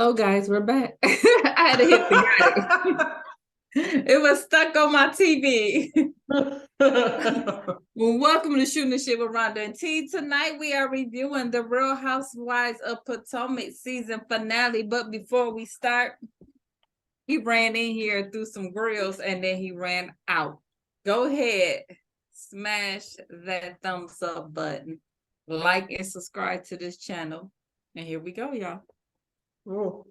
Hello, guys. We're back. I had to hit the guy. It was stuck on my TV. Well, welcome to Shooting the Shit with Rhonda and T. Tonight we are reviewing the Real Housewives of Potomac season finale. But before we start, he ran in here through some grills and then he ran out. Go ahead, smash that thumbs up button, like and subscribe to this channel. And here we go, y'all. Ooh.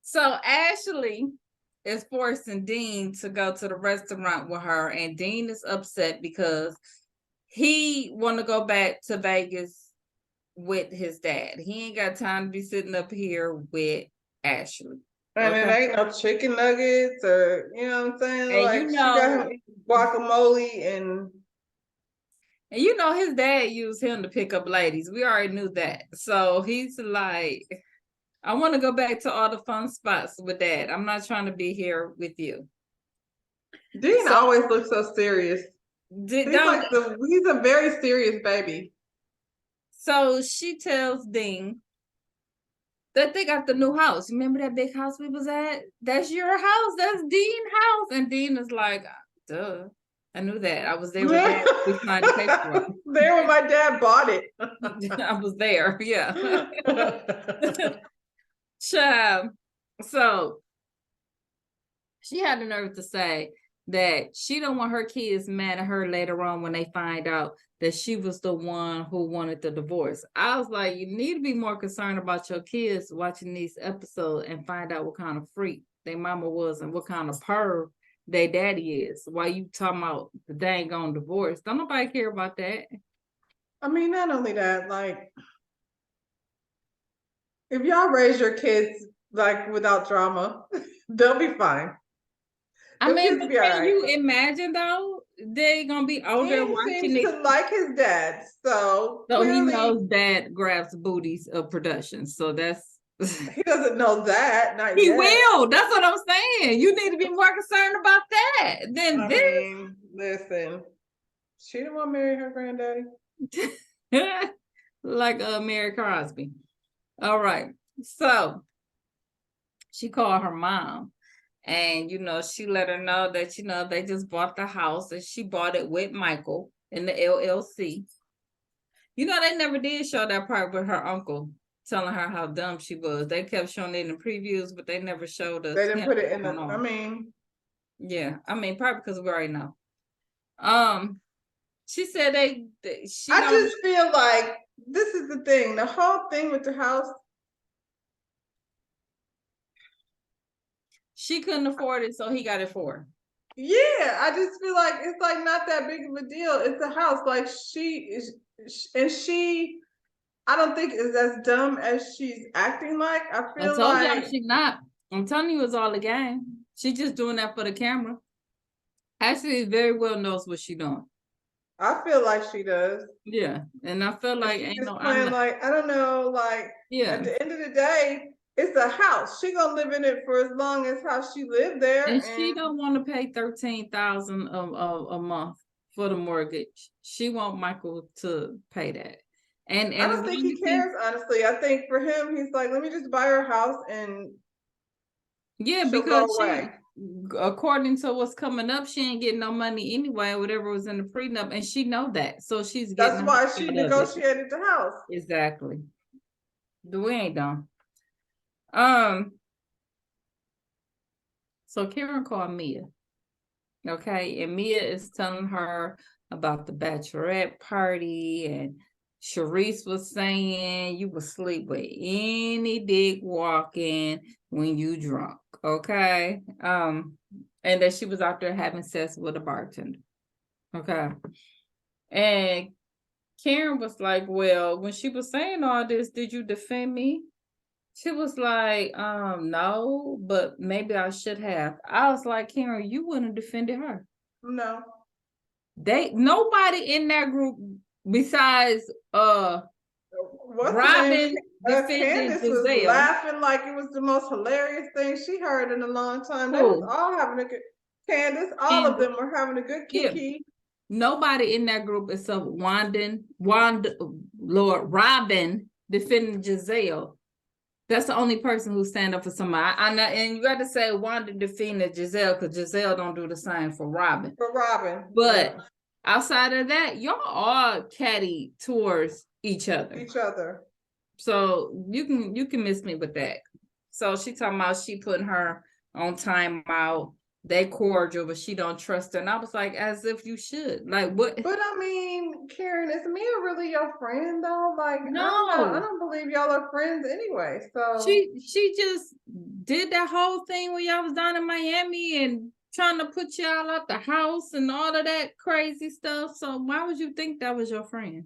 So Ashley is forcing Dean to go to the restaurant with her, and Dean is upset because he want to go back to Vegas with his dad. He ain't got time to be sitting up here with Ashley. And it ain't no chicken nuggets or, you know what I'm saying? And like, you she know, got him guacamole and you know his dad used him to pick up ladies. We already knew that. So he's like, I want to go back to all the fun spots with Dad. I'm not trying to be here with you. Dean always looks so serious. He's a very serious baby. So she tells Dean that they got the new house. Remember that big house we was at? That's your house. That's Dean's house. And Dean is like, duh. I knew that. I was there with Dad. We signed the paperwork. There when my dad bought it. I was there. Yeah. Child. So she had the nerve to say that she don't want her kids mad at her later on when they find out that she was the one who wanted the divorce. I was like, you need to be more concerned about your kids watching these episodes and find out what kind of freak their mama was and what kind of perv their daddy is. Why you talking about the dang on divorce? Don't nobody care about that. I mean, not only that, like, if y'all raise your kids like without drama, they'll be fine. I mean, but can you imagine though? They're gonna be older watching it. To like his dad, so clearly, he knows Dad grabs booties of production. So that's he doesn't know that. Not he yet. will. That's what I'm saying. You need to be more concerned about that than this. Mean, listen, she didn't want to marry her granddaddy. Like Mary Crosby. All right. So she called her mom. And, you know, she let her know that, you know, they just bought the house and she bought it with Michael in the LLC. You know, they never did show that part with her uncle telling her how dumb she was. They kept showing it in the previews, but they never showed us. They didn't put it in the, I mean. Yeah, I mean, probably because we already know. She said I just feel like this is the thing. The whole thing with the house, she couldn't afford it, so he got it for her. Yeah, I just feel like it's like not that big of a deal. It's a house. Like she is, and she, I don't think is as dumb as she's acting like. I feel like she's not. I'm telling you, it's all a game. She's just doing that for the camera. Ashley very well knows what she's doing. I feel like she does. Yeah, and I feel like ain't no playing like I don't know, like at the end of the day, it's a house. She gonna live in it for as long as how she lived there, and she don't want to pay $13,000 a month for the mortgage. She want Michael to pay that, and I don't think he cares. Honestly, I think for him, he's like, let me just buy her house and because according to what's coming up, she ain't getting no money anyway, whatever was in the prenup, and she know that. So she's getting. That's why she negotiated the house. Exactly. We ain't done. So Karen called Mia. Okay, and Mia is telling her about the bachelorette party, and Sharice was saying you would sleep with any dick walking when you drunk. Okay. And that she was out there having sex with a bartender. Okay. And Karen was like, well, when she was saying all this, did you defend me? She was like, no, but maybe I should have. I was like, Karen, you wouldn't have defended her. No. Nobody in that group besides Robin Candace was laughing like it was the most hilarious thing she heard in a long time. They was all having a good Candace, all of them were having a good kiki. Yeah. Nobody in that group except Robin defending Giselle That's the only person who stand up for somebody. And you got to say Wanda defended Giselle because Giselle don't do the same for Robin. But outside of that, y'all are catty towards each other. So you can miss me with that. So she talking about she putting her on timeout. They cordial, but she don't trust her. And I was like, as if you should. Like what? But I mean, Karen, is Mia really your friend though? Like, no, I don't believe y'all are friends anyway. So she just did that whole thing when y'all was down in Miami and trying to put y'all out the house and all of that crazy stuff. So why would you think that was your friend?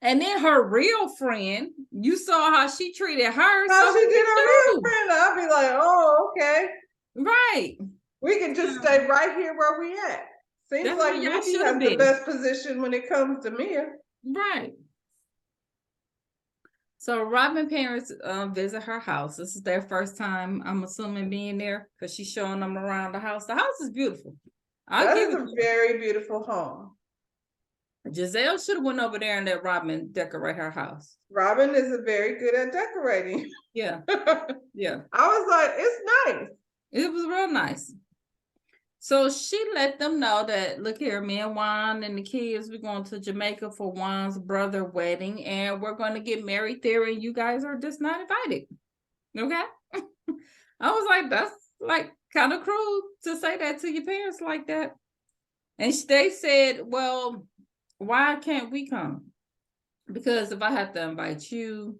And then her real friend, you saw how she treated her. How she did her real friend? I'd be like, oh, okay. Right. We can just stay right here where we at. Seems like Mickey has the best position when it comes to Mia. Right. So Robin parents visit her house. This is their first time, I'm assuming, being there because she's showing them around the house. The house is beautiful. That is a very beautiful home. Giselle should have went over there and let Robin decorate her house. Robin is very good at decorating. Yeah. Yeah. I was like, it's nice. It was real nice. So she let them know that, look here, me and Juan and the kids, we're going to Jamaica for Juan's brother wedding, and we're going to get married there, and you guys are just not invited. Okay? I was like, that's like kind of cruel to say that to your parents like that. And they said, well, why can't we come? Because if I have to invite you,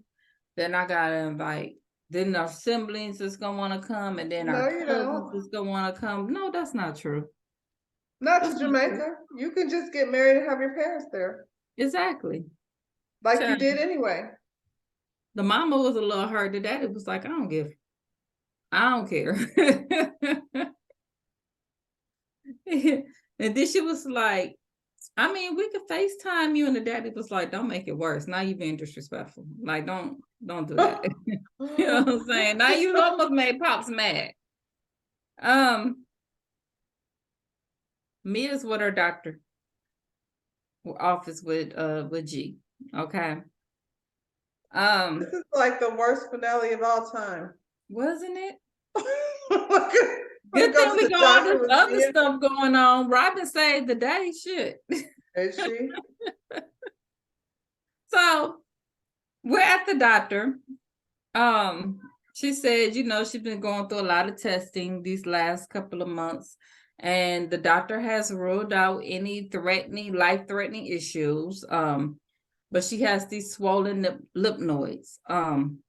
then I got to invite. Then our siblings is gonna want to come, and then our cousins is gonna want to come. No, that's not true. Not to Jamaica. You can just get married and have your parents there. Exactly. Like you did anyway. The mama was a little hurt. The daddy was like, I don't care. And then she was like, I mean, we could FaceTime you, and the daddy was like, don't make it worse. Now you're being disrespectful. Like, don't do that. You know what I'm saying? Now you almost made Pops mad. Mia's with her doctor office with G. Okay. This is like the worst finale of all time. Wasn't it? Good thing we got all this other stuff going on. Robin saved the day. Shit. Is she? So we're at the doctor. She said, you know, she's been going through a lot of testing these last couple of months, and the doctor has ruled out any life-threatening issues. But she has these swollen lymph nodes. And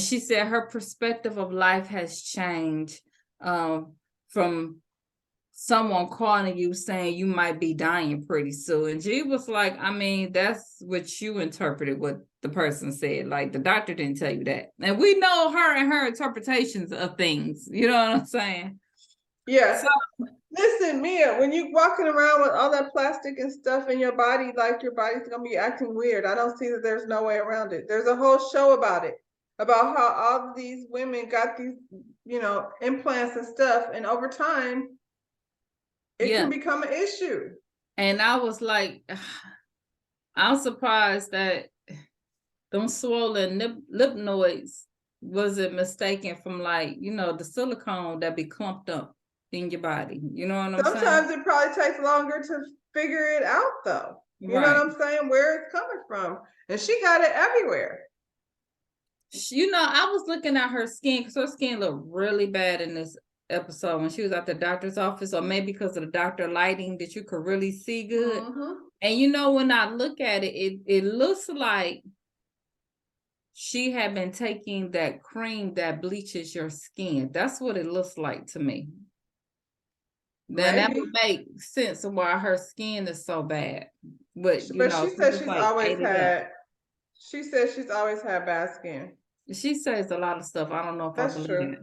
she said her perspective of life has changed from someone calling you saying you might be dying pretty soon. And G was like, I mean, that's what you interpreted what the person said. Like, the doctor didn't tell you that. And we know her and her interpretations of things. You know what I'm saying? Yeah. So, listen, Mia, when you walking around with all that plastic and stuff in your body, like your body's going to be acting weird. I don't see that there's no way around it. There's a whole show about it, about how all of these women got these, you know, implants and stuff. And over time, it can become an issue. And I was like, I'm surprised that them swollen lymph nodes wasn't mistaken from, like, you know, the silicone that be clumped up in your body. You know what I'm saying? Sometimes it probably takes longer to figure it out, though. You know what I'm saying? Where it's coming from. And she got it everywhere. You know, I was looking at her skin because her skin looked really bad in this episode when she was at the doctor's office, or maybe because of the doctor lighting that you could really see good. And you know, when I look at it, it looks like she had been taking that cream that bleaches your skin. That's what it looks like to me. Then that would make sense of why her skin is so bad. But you know, she said she's always had. She says she's always had bad skin. She says a lot of stuff. I don't know if I believe it.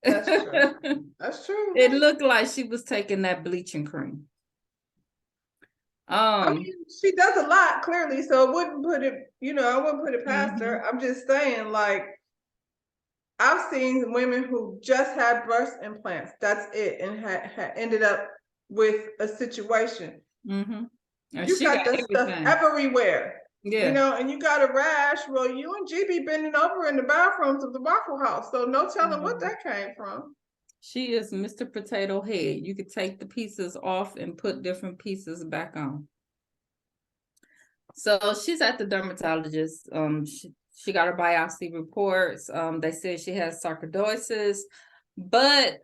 That's true. That's true. It looked like she was taking that bleaching cream. I mean, she does a lot, clearly, so I wouldn't put it past her. I'm just saying, like, I've seen women who just had breast implants. That's it, and had ended up with a situation. You got that stuff everywhere. You know, and you got a rash. Well, you and G be bending over in the bathrooms of the Waffle House, so no telling what that came from. She is Mr. Potato Head. You could take the pieces off and put different pieces back on. So she's at the dermatologist. She got her biopsy reports. They said she has sarcoidosis, but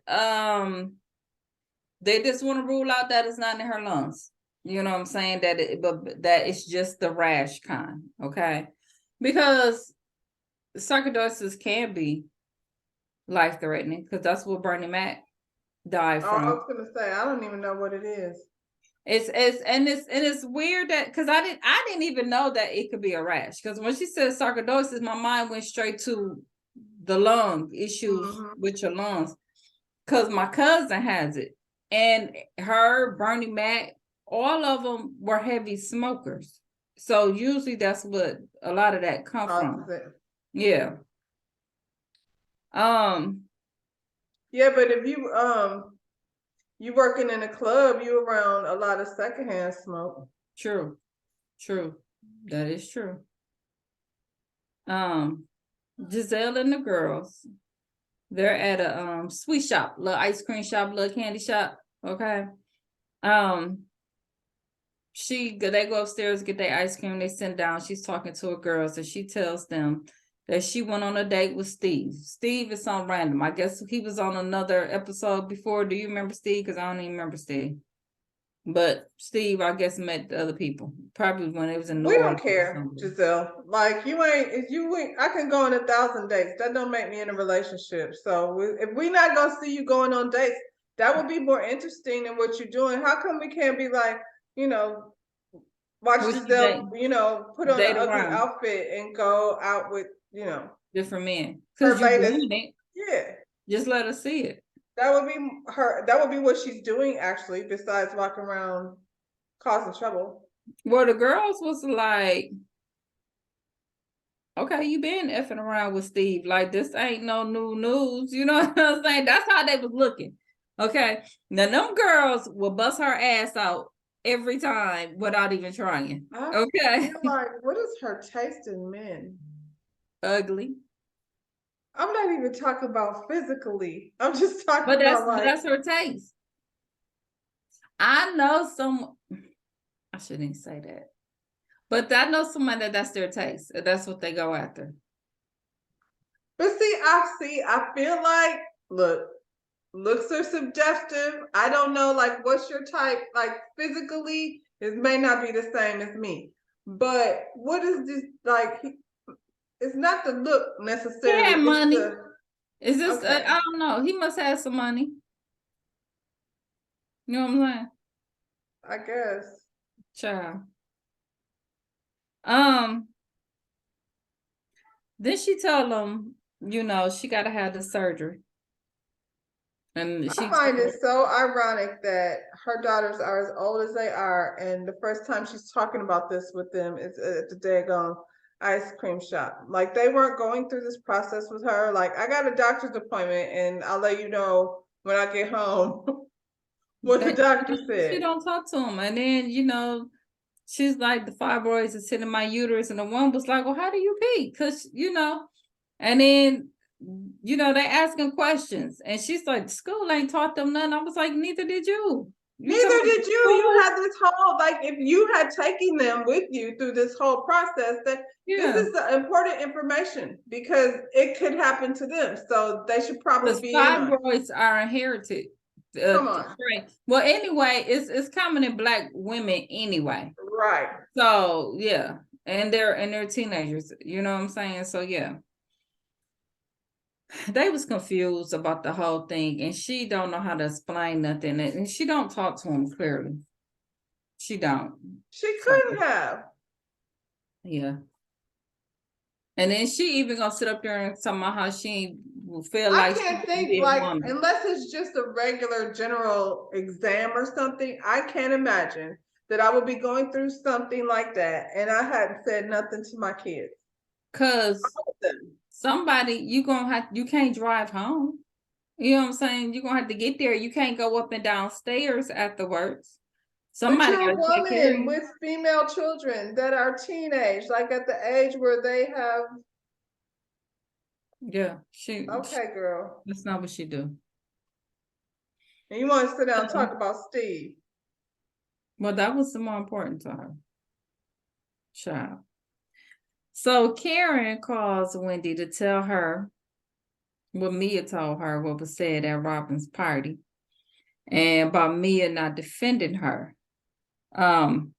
they just want to rule out that it's not in her lungs. You know what I'm saying? But that it's just the rash kind, okay? Because sarcoidosis can be life-threatening, because that's what Bernie Mac died from. I was gonna say, I don't even know what it is. It's weird that, because I didn't even know that it could be a rash, because when she said sarcoidosis, my mind went straight to the lung issues with your lungs, because my cousin has it, and her, Bernie Mac, all of them were heavy smokers, so usually that's what a lot of that come from. Yeah. Yeah, but if you working in a club, you around a lot of secondhand smoke. True. That is true. Giselle and the girls, they're at a sweet shop, little ice cream shop, little candy shop. Okay. They go upstairs, get their ice cream, they sit down, she's talking to her girls, and she tells them that she went on a date with Steve. Steve is some random. I guess he was on another episode before. Do you remember Steve? Because I don't even remember Steve. But Steve, I guess, met the other people. Probably when it was in New We Orleans. don't care, Giselle. Like, I can go on 1,000 dates. That don't make me in a relationship. So if we not gonna see you going on dates, that would be more interesting than what you're doing. How come we can't be like, watch Giselle, put on an ugly outfit and go out with, different men. Because you're doing it. Yeah. Just let her see it. That would be her. That would be what she's doing, actually, besides walking around causing trouble. Well, the girls was like, okay, you been effing around with Steve. Like, this ain't no new news. You know what I'm saying? That's how they was looking. Okay. Now, them girls will bust her ass out every time without even trying. Okay. Like, what is her taste in men? Ugly. I'm not even talking about physically. I'm just talking about but that's her taste. I know I shouldn't say that. But I know somebody that's their taste. That's what they go after. But I feel like, look, looks are subjective. I don't know, like, what's your type? Like, physically, it may not be the same as me. But what is this, like, it's not the look necessarily. Yeah, money. Is this, okay. I don't know. He must have some money. You know what I'm saying? I guess. Child. Then she told him, she got to have the surgery. And I find it so ironic that her daughters are as old as they are, and the first time she's talking about this with them is at the daggone ice cream shop. Like, they weren't going through this process with her. Like, I got a doctor's appointment, and I'll let you know when I get home what the doctor said. She don't talk to him, and then she's like, the fibroids are sitting in my uterus, and the one was like, well, how do you pee? Because and then they asking questions, and she's like, school ain't taught them nothing. I was like, neither did you. Neither did you. You had this whole, like, if you had taken them with you through this whole process, that this is the important information, because it could happen to them. So they should probably be fibroids are inherited. Come on. Well, anyway, it's common in Black women anyway. Right. So yeah, and they're teenagers. You know what I'm saying? So yeah. They was confused about the whole thing, and she don't know how to explain nothing, and she don't talk to him clearly. She don't. She couldn't have. Yeah. And then she even gonna sit up there and talk about how she feel like, I can't think, like, unless it's just a regular general exam or something, I can't imagine that I would be going through something like that and I hadn't said nothing to my kids. Cause somebody, you can't drive home. You know what I'm saying? You're gonna have to get there. You can't go up and down stairs afterwards. Somebody But you're a gotta take care of woman you. with female children that are teenage, like at the age where they have. Yeah, Okay, girl. that's not what she do. And you want to sit down and So, talk about Steve. well, that was the more important to her. Child. So Karen calls Wendy to tell her what Mia told her, what was said at Robin's party, and about Mia not defending her. And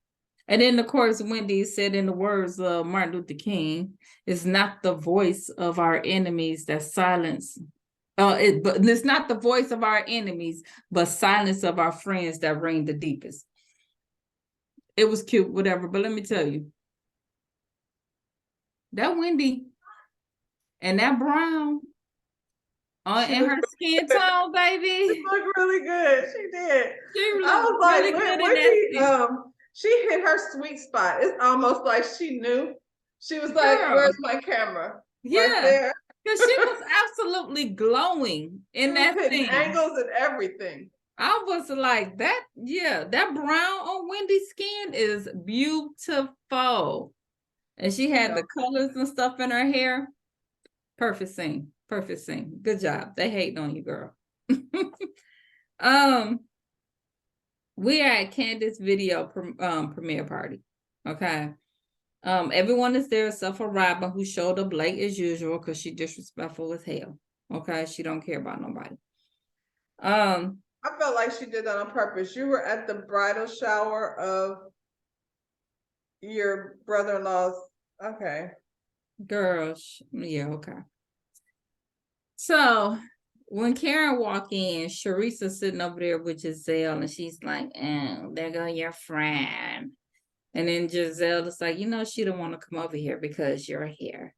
then, of course, Wendy said, in the words of Martin Luther King, it's not the voice of our enemies that silence. But it's not the voice of our enemies, but silence of our friends that ring the deepest. It was cute, whatever. But let me tell you, that Wendy and that brown and her skin tone, baby. She looked really good. She did. She I looked was like, really good in Wendy, she hit her sweet spot. It's almost like she knew. She was like, Girl. "Where's my camera?" Yeah. Right there. Because she was absolutely glowing in that hitting scene. Angles and everything. I was like, that brown on Wendy's skin is beautiful. And she had the colors and stuff in her hair. Perfect scene. Perfect scene. Good job. They hating on you, girl. We are at Candace's video premiere party. Okay. Everyone is there except for Robin, who showed up late as usual because she disrespectful as hell. Okay, she don't care about nobody. I felt like she did that on purpose. You were at the bridal shower of your brother-in-law's. Okay. Girls, yeah, okay. So when Karen walked in, Sharice's sitting over there with Giselle, and she's like, there go your friend. And then Giselle is like, she don't want to come over here because you're here.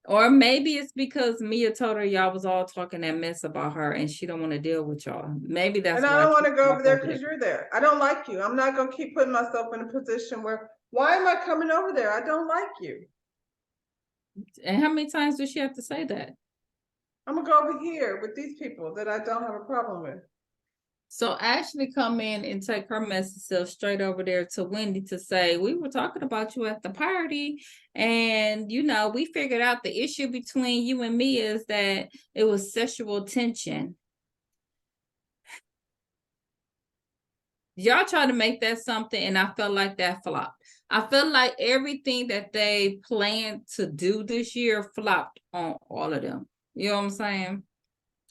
Or maybe it's because Mia told her y'all was all talking that mess about her and she don't want to deal with y'all. Maybe that's why. And I don't want to go over there because you're there. I don't like you. I'm not going to keep putting myself in a position where, why am I coming over there? I don't like you. And how many times does she have to say that? I'm going to go over here with these people that I don't have a problem with. So Ashley come in and take her message self straight over there to Wendy to say, we were talking about you at the party. And, we figured out the issue between you and me is that it was sexual tension. Y'all try to make that something, and I felt like that flopped. I felt like everything that they planned to do this year flopped on all of them. You know what I'm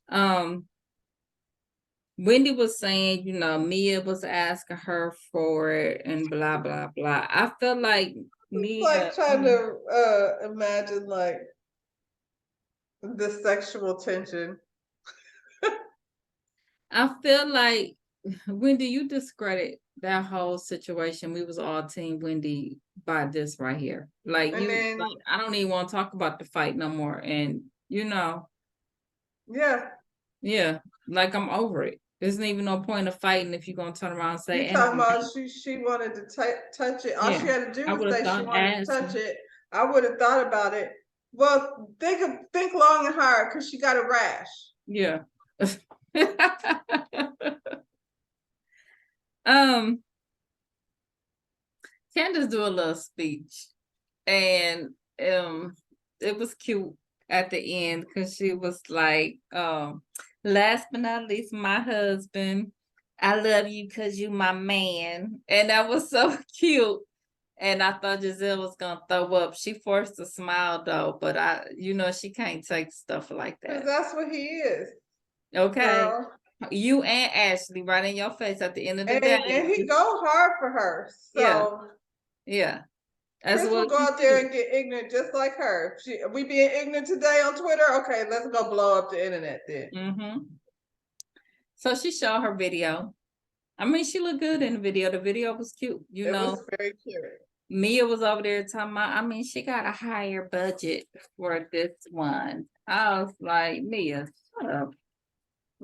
saying? Wendy was saying, Mia was asking her for it and blah, blah, blah. I felt like Mia... like trying to imagine like the sexual tension. I feel like, Wendy, you discredit that whole situation. We was all team Wendy by this right here. Like, I don't even want to talk about the fight no more. And, Yeah. Yeah, like I'm over it. There's even no point of fighting if you're gonna turn around and say. You talking about she wanted to touch it. All she had to do was say she wanted to touch it. I would have thought about it. Well, think long and hard because she got a rash. Yeah. Candace do a little speech, and it was cute at the end because she was like, last but not least, my husband, I love you because you my man. And that was so cute. And I thought Giselle was gonna throw up. She forced a smile though, but she can't take stuff like that. Because that's what he is. Okay. Girl. You and Ashley right in your face at the end of the day. And he go hard for her. So yeah. Chris will go out there and get ignorant just like her. We being ignorant today on Twitter. Okay, let's go blow up the internet then. Mm-hmm. So she showed her video. I mean, she looked good in the video. The video was cute. It was very cute. Mia was over there talking about, she got a higher budget for this one. I was like, Mia, shut up.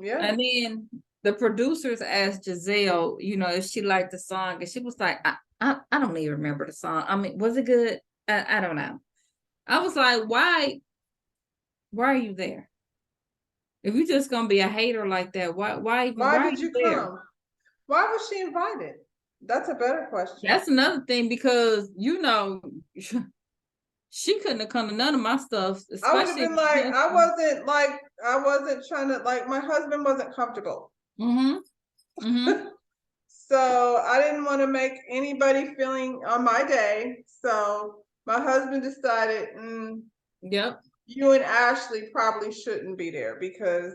Yeah. And then the producers asked Giselle, if she liked the song, and she was like, I don't even remember the song. I mean, was it good? I don't know. I was like, why are you there? If you're just gonna be a hater like that, why did you come? Why was she invited? That's a better question. That's another thing because she couldn't have come to none of my stuff, I would have especially. been like, I wasn't trying to, like, my husband wasn't comfortable. So I didn't want to make anybody feeling on my day. So my husband decided, Yep. you and Ashley probably shouldn't be there because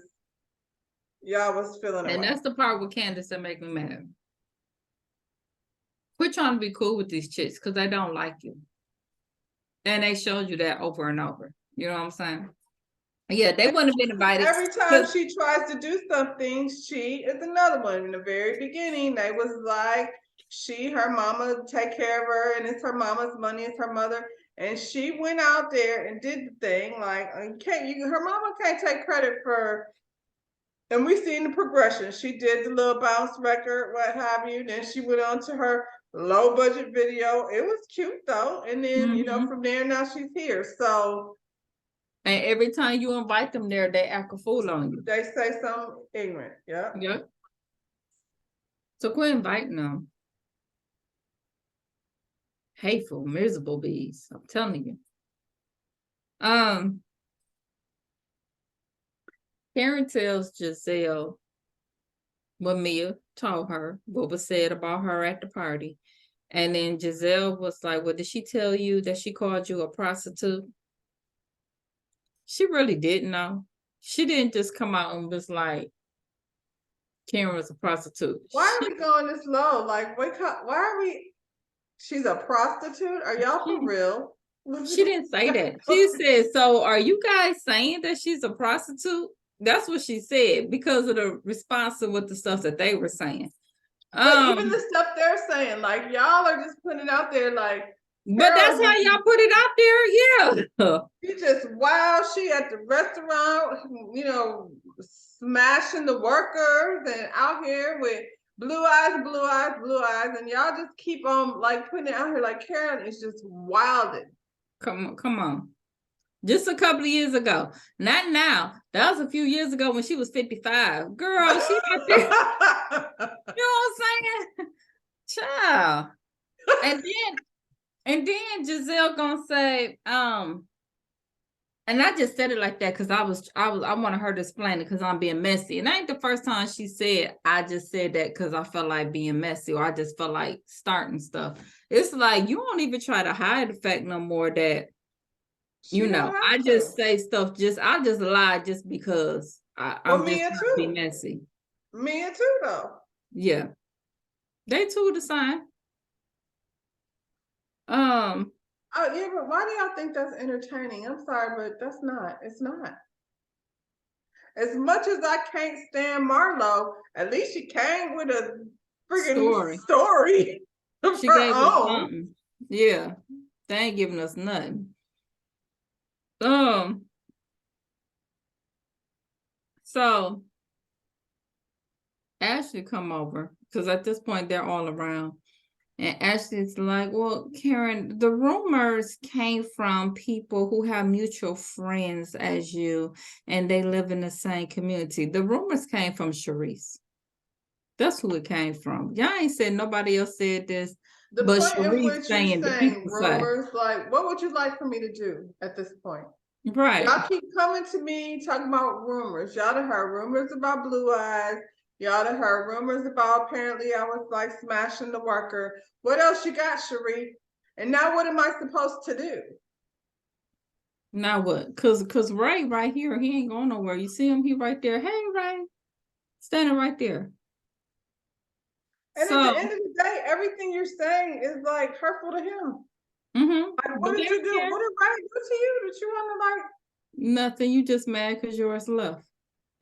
y'all was feeling And away. that's the part with Candace that make me mad. Quit trying to be cool with these chicks because they don't like you. And they showed you that over and over. You know what I'm saying? Yeah, they wouldn't have been invited. Every time she tries to do something, she is another one. In the very beginning, they was like, her mama take care of her, and it's her mama's money, it's her mother. And she went out there and did the thing. Like, her mama can't take credit for. And we've seen the progression. She did the little bounce record, what have you. Then she went on to her low budget video. It was cute though. And then, from there, now she's here. So. And every time you invite them there, they act a fool on you. They say something ignorant. Yeah. Yep. So quit inviting them. Hateful, miserable bees. I'm telling you. Karen tells Giselle what Mia told her, what was said about her at the party. And then Giselle was like, well, did she tell you that she called you a prostitute? She really didn't know. She didn't just come out and was like, Karen was a prostitute. Why are we going this low? Like, why are we? She's a prostitute? Are y'all for real? She didn't say that. She said, so are you guys saying that she's a prostitute? That's what she said because of the response to what the stuff that they were saying. But even the stuff they're saying, like, y'all are just putting it out there, like. But that's how y'all put it out there, yeah. She just, wow, she at the restaurant, smashing the workers and out here with blue eyes, and y'all just keep on like putting it out here like Karen is just wilding. Come on. Just a couple of years ago. Not now. That was a few years ago when she was 55. Girl, she out there. You know what I'm saying? Child. And then Giselle gonna say, and I just said it like that because I wanted her to explain it because I'm being messy. And that ain't the first time she said, I just said that because I felt like being messy or I just felt like starting stuff. It's like you don't even try to hide the fact no more that I just say stuff I just lie just because I'm just trying to be messy. Mia too though. Yeah. They too the same. Oh yeah, but why do y'all think that's entertaining? I'm sorry, but that's not. It's not. As much as I can't stand Marlo, at least she came with a freaking story. She gave us something. Yeah. They ain't giving us nothing. So Ashley come over because at this point they're all around. And Ashley's like, well, Karen, the rumors came from people who have mutual friends as you, and they live in the same community. The rumors came from Sharice. That's who it came from. Y'all ain't said nobody else said this. The but point in which saying you're saying rumors, like, what would you like for me to do at this point? Right. Y'all keep coming to me talking about rumors. Y'all done heard rumors about Blue Eyes. Y'all done heard rumors about apparently I was like smashing the worker. What else you got, Sheree? And now what am I supposed to do? Now what? Cause Ray right here, he ain't going nowhere. You see him? He right there. Hey, Ray. Standing right there. And at the end of the day, everything you're saying is like hurtful to him. Like, what did you do? What did Ray do to you? Did you want to like? Nothing. You just mad because yours left.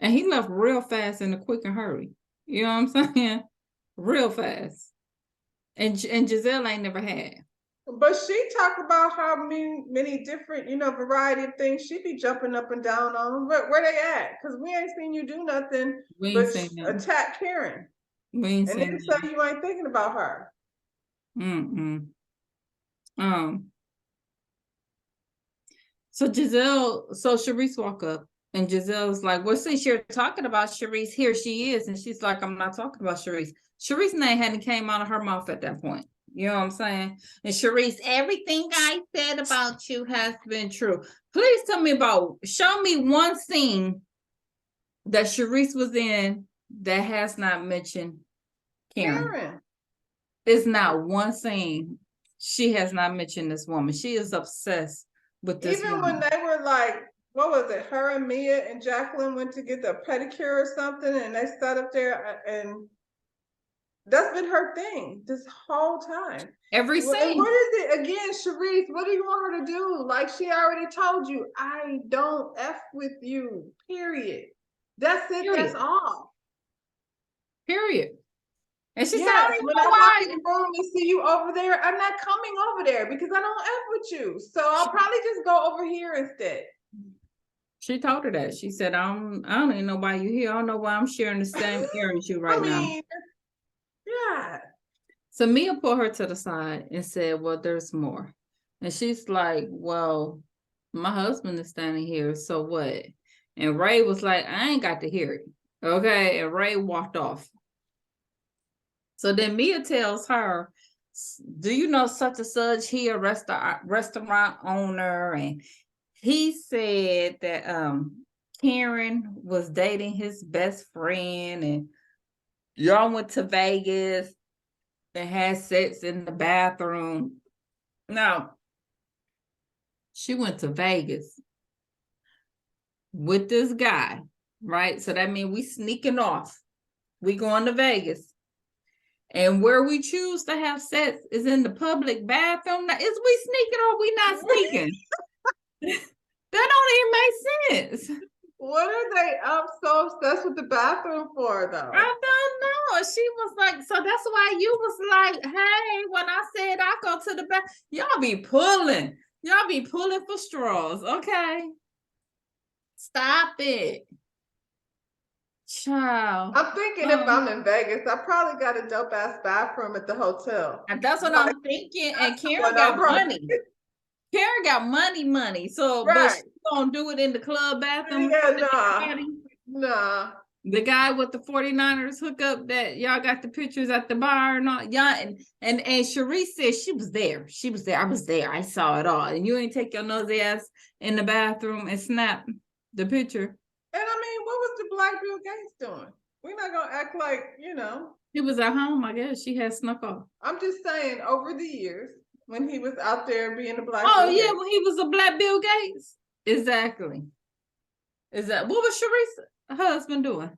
And he left real fast in a quick and hurry. You know what I'm saying? Real fast. And Giselle ain't never had. But she talk about how many different, variety of things she be jumping up and down on. Where they at? Because we ain't seen you do nothing but attack Karen. We ain't and then say you ain't thinking about her. So Sharice walk up and Giselle's like, well, since you're talking about Sharice, here she is. And she's like, I'm not talking about Sharice. Sharice's name hadn't came out of her mouth at that point. You know what I'm saying? And Sharice, everything I said about you has been true. Please show me one scene that Sharice was in that has not mentioned Karen. It's not one scene she has not mentioned this woman. She is obsessed with this Even woman. when they were like, what was it? Her and Mia and Jacqueline went to get the pedicure or something, and they sat up there, and that's been her thing this whole time. Every scene. And what is it again, Sharice? What do you want her to do? Like, she already told you, I don't F with you. Period. That's it. Period. That's all. Period. And she said, when I walk in the room and see you over there, I'm not coming over there because I don't F with you. So I'll probably just go over here instead. She told her that. She said, I don't even know why you're here. I don't know why I'm sharing the same air as you right now. Yeah. So Mia pulled her to the side and said, well, there's more. And she's like, well, my husband is standing here, so what? And Ray was like, I ain't got to hear it. Okay. And Ray walked off. So then Mia tells her, do you know such and such? He a restaurant owner. And he said that Karen was dating his best friend and y'all went to Vegas and had sex in the bathroom. Now, she went to Vegas with this guy, right? So that means we sneaking off. We going to Vegas. And where we choose to have sex is in the public bathroom. Now, is we sneaking or we not sneaking? That don't even make sense. What are they so obsessed with the bathroom for, though? I don't know. She was like, so that's why you was like, hey, when I said I go to the bath, y'all be pulling. Y'all be pulling for straws, okay? Stop it. Child. I'm thinking if I'm in Vegas, I probably got a dope ass bathroom at the hotel. And that's what I'm thinking. And Karen got money. Karen got money. So, right. But she's gonna do it in the club bathroom. Yeah, nah. The guy with the 49ers hookup that y'all got the pictures at the bar and all. Y'all and Sharice said she was there. She was there. I was there. I saw it all. And you ain't take your nosy ass in the bathroom and snap the picture. And I mean, what was the Black Bill Gates doing? We're not gonna act like, He was at home, I guess. She had snuck off. I'm just saying, over the years, when he was out there being a Black Bill Bill Gates. When he was a Black Bill Gates. Exactly. What was Sharice's husband doing?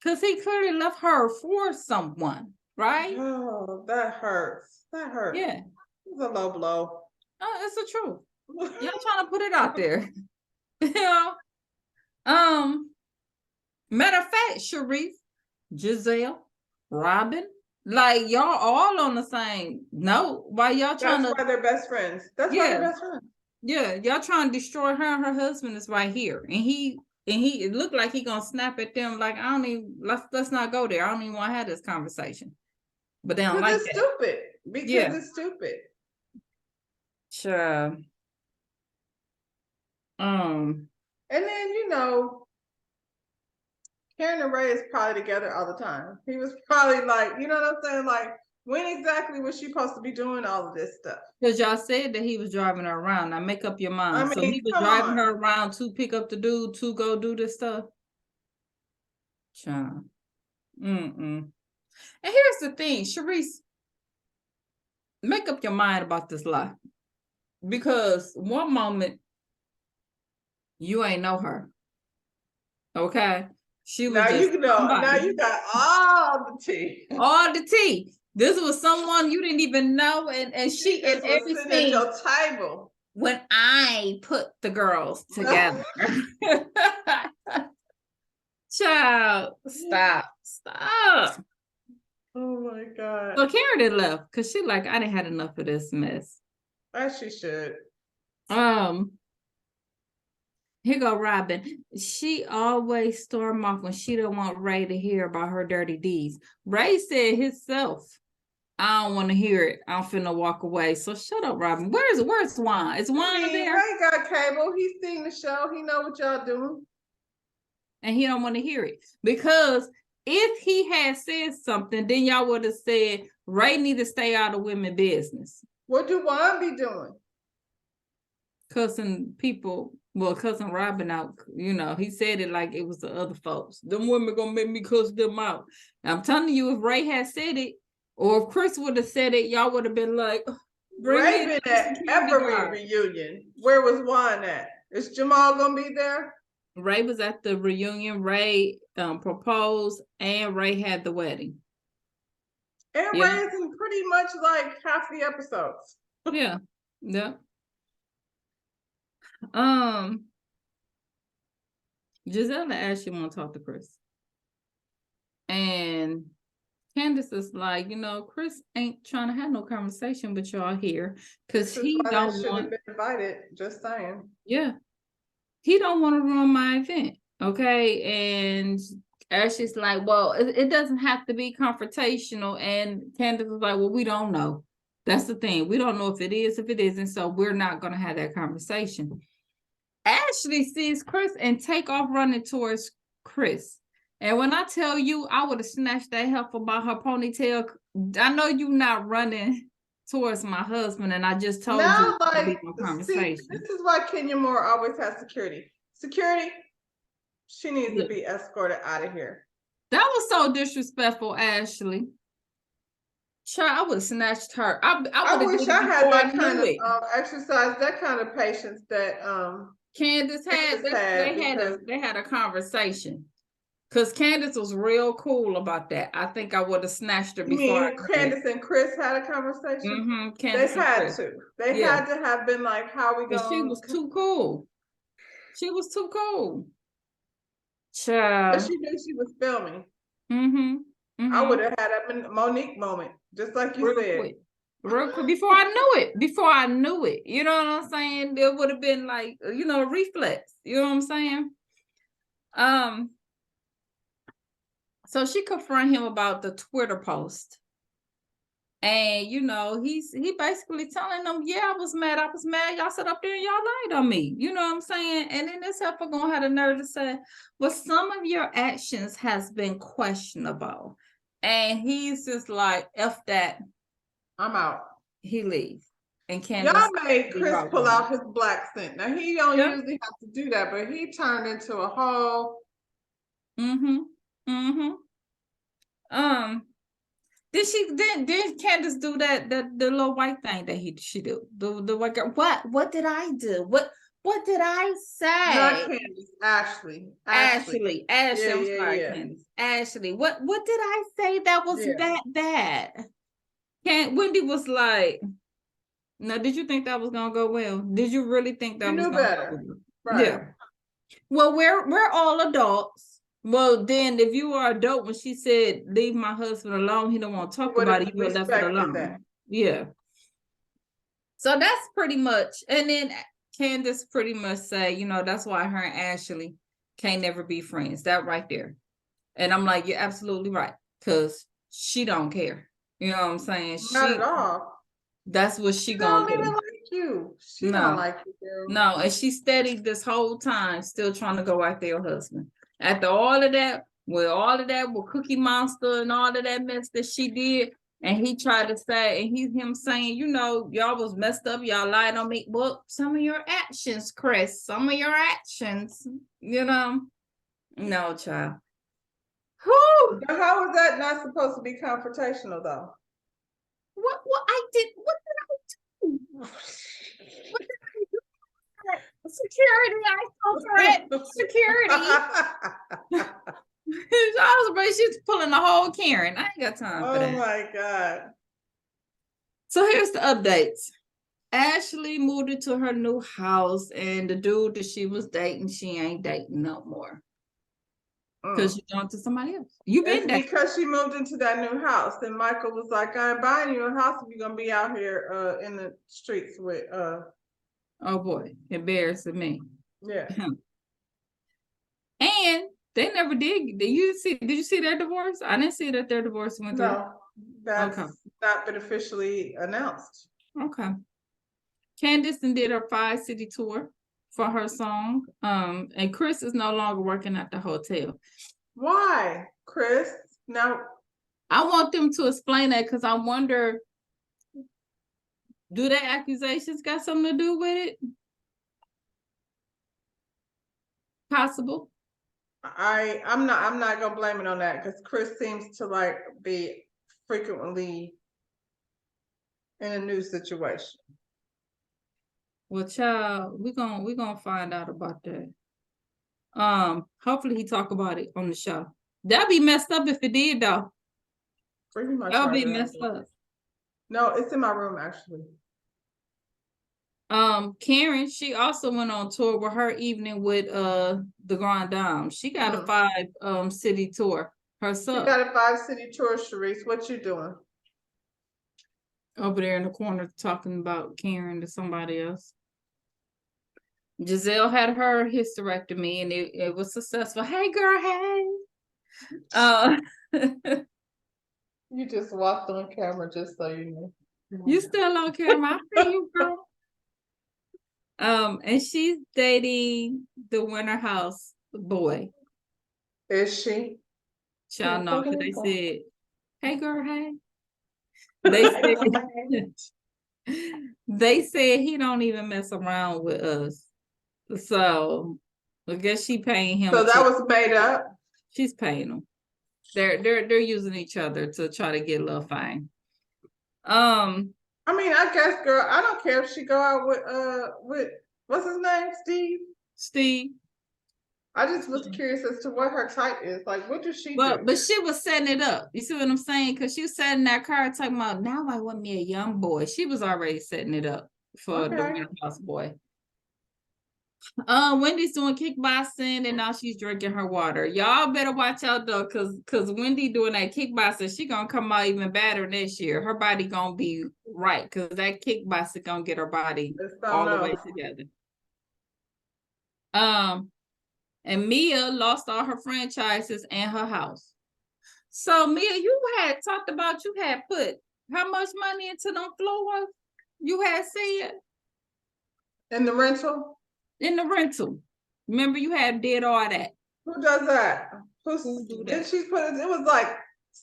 Because he clearly left her for someone, right? Oh, that hurts. That hurts. Yeah. It's a low blow. Oh, it's the truth. Y'all trying to put it out there. Matter of fact, Sharice, Giselle, Robin, like y'all all on the same note. Why y'all trying That's why they're best friends. That's why they're best friends. Yeah, y'all trying to destroy her and her husband is right here. And he it looked like he gonna snap at them like, I don't even, let's not go there. I don't even want to have this conversation. But they don't like it's that. Stupid. Because it's stupid. Sure. And then, Karen and Ray is probably together all the time. He was probably like, you know what I'm saying? Like, when exactly was she supposed to be doing all of this stuff? Because y'all said that he was driving her around. Now make up your mind. So he was driving her around to pick up the dude to go do this stuff. Child. And here's the thing, Sharice, make up your mind about this lie. Because one moment you ain't know her. Okay? She was now you got all the tea. All the tea. This was someone you didn't even know, and she and everything at your table when I put the girls together. Child, stop. Oh my God. So Karen did left because she like, I didn't had enough of this mess. As she should. Here go Robin. She always storm off when she don't want Ray to hear about her dirty deeds. Ray said himself, I don't want to hear it. I'm finna walk away. So shut up, Robin. Where's Juan? Is Juan there? Ray got cable. He's seen the show. He know what y'all doing. And he don't want to hear it. Because if he had said something, then y'all would have said Ray need to stay out of women's business. What do Juan be doing? Cussing people, cussing Robin out. You know, he said it like it was the other folks. Them women gonna make me cuss them out. And I'm telling you, if Ray had said it, or if Chris would have said it, y'all would have been like, Ray been at every reunion. Where was Juan at? Is Jamal gonna be there? Ray was at the reunion. Ray proposed, and Ray had the wedding. And Ray's in pretty much like half the episodes. Yeah. Giselle and Ashley want to talk to Chris. And Candace is like, Chris ain't trying to have no conversation with y'all here because he don't should have been invited. Just saying. Yeah. He don't want to ruin my event. Okay. And Ashley's like, well, it doesn't have to be confrontational. And Candace was like, well, we don't know. That's the thing. We don't know if it is, if it isn't. So we're not going to have that conversation. Ashley sees Chris and take off running towards Chris. And when I tell you, I would have snatched that heifer by her ponytail. I know you're not running towards my husband, and I just told you like, be no conversation. See, this is why Kenya Moore always has security. Security, she needs to be escorted out of here. That was so disrespectful, Ashley. Sure, I would have snatched her. I wish I had that kind of exercise, that kind of patience that Candace had. They had a conversation. Because Candace was real cool about that. I think I would have snatched her before. Candace and Chris had a conversation? They had to. They had to have been like, how we going? She was too cool. She was too cool. Child. But she knew she was filming. I would have had a Monique moment, just like you said. Real quick, before I knew it. You know what I'm saying? There would have been like, a reflex. You know what I'm saying? So she confronted him about the Twitter post. And, he basically telling them, I was mad. Y'all sat up there and y'all lied on me. You know what I'm saying? And then this heifer gonna have the nerve to say, well, some of your actions has been questionable. And he's just like, F that. I'm out. He leaves. And Candace, y'all made Chris pull out his black scent. Now, he don't usually have to do that, but he turned into a whole... Did Candace do that the little white thing that she do? The white girl. What did I do? What did I say? Not Candace, Ashley. I'm sorry, Candace. Ashley. What did I say that was bad? Wendy was like, no, did you think that was gonna go well? Did you really think that was gonna go well? Right. Yeah. Well, we're all adults. Well, then if you are adult, when she said, leave my husband alone, he don't want to talk about it, you would have left it alone. That. Yeah. So that's pretty much, and then Candace pretty much say, that's why her and Ashley can't never be friends. That right there. And I'm like, you're absolutely right. Because she don't care. You know what I'm saying? Not at all. That's what she gonna do. Don't even like you. She don't like you, girl. No, and she steady this whole time still trying to go after your husband. After all of that, with Cookie Monster and all of that mess that she did, and he tried to say, and him saying, y'all was messed up, y'all lied on me. Well, some of your actions, Chris, no, child. Whew. Now, how is that not supposed to be confrontational, though? What did I do? What did I do? Security, I told her security. She's pulling the whole Karen. I ain't got time for that. Oh my God. So here's the updates. Ashley moved into her new house, and the dude that she was dating, she ain't dating no more. Because she's going to somebody else. Because she moved into that new house. And Michael was like, I ain't buying you a house if you're gonna be out here in the streets with oh boy, embarrassing me. Yeah. And they never did. Did you see their divorce? I didn't see that their divorce went through. No, that's not been officially announced. Okay. Candace did her 5-city tour for her song. And Chris is no longer working at the hotel. Why? Chris. Now, I want them to explain that because I wonder, do their accusations got something to do with it? Possible. I'm not gonna blame it on that because Chris seems to like be frequently in a new situation. Well, child, we're gonna find out about that. Hopefully he talk about it on the show. That'd be messed up if it did, though. Pretty much. That would be messed up. No, it's in my room actually. Karen, she also went on tour with her evening with the Grand Dame. She got a 5 city tour herself. She got a 5-city tour, Sharice. What you doing? Over there in the corner talking about Karen to somebody else. Giselle had her hysterectomy and it was successful. Hey girl, hey. You just walked on camera just so you know. You still on camera. I see you, girl. And she's dating the Winter House boy. Is she? Y'all know because they said, hey girl, hey. They said they said he don't even mess around with us. So I guess she paying him. So that was made up. She's paying him. They're using each other to try to get a little fine. I mean, I guess, girl, I don't care if she go out with what's his name, Steve. I just was curious as to what her type is. Like, what does she do? But she was setting it up. You see what I'm saying? Because she was setting that card talking about, now I want me a young boy. She was already setting it up for the Winter House boy. Wendy's doing kickboxing and now she's drinking her water. Y'all better watch out though, cause Wendy doing that kickboxing, she gonna come out even better this year. Her body gonna be right, cause that kickboxing gonna get her body all the way together. And Mia lost all her franchises and her house. So Mia, you had talked about you had put how much money into them floors? You had said in the rental. In the rental. Remember you had did all that. Who does that? Who do that? Did she put it? It was like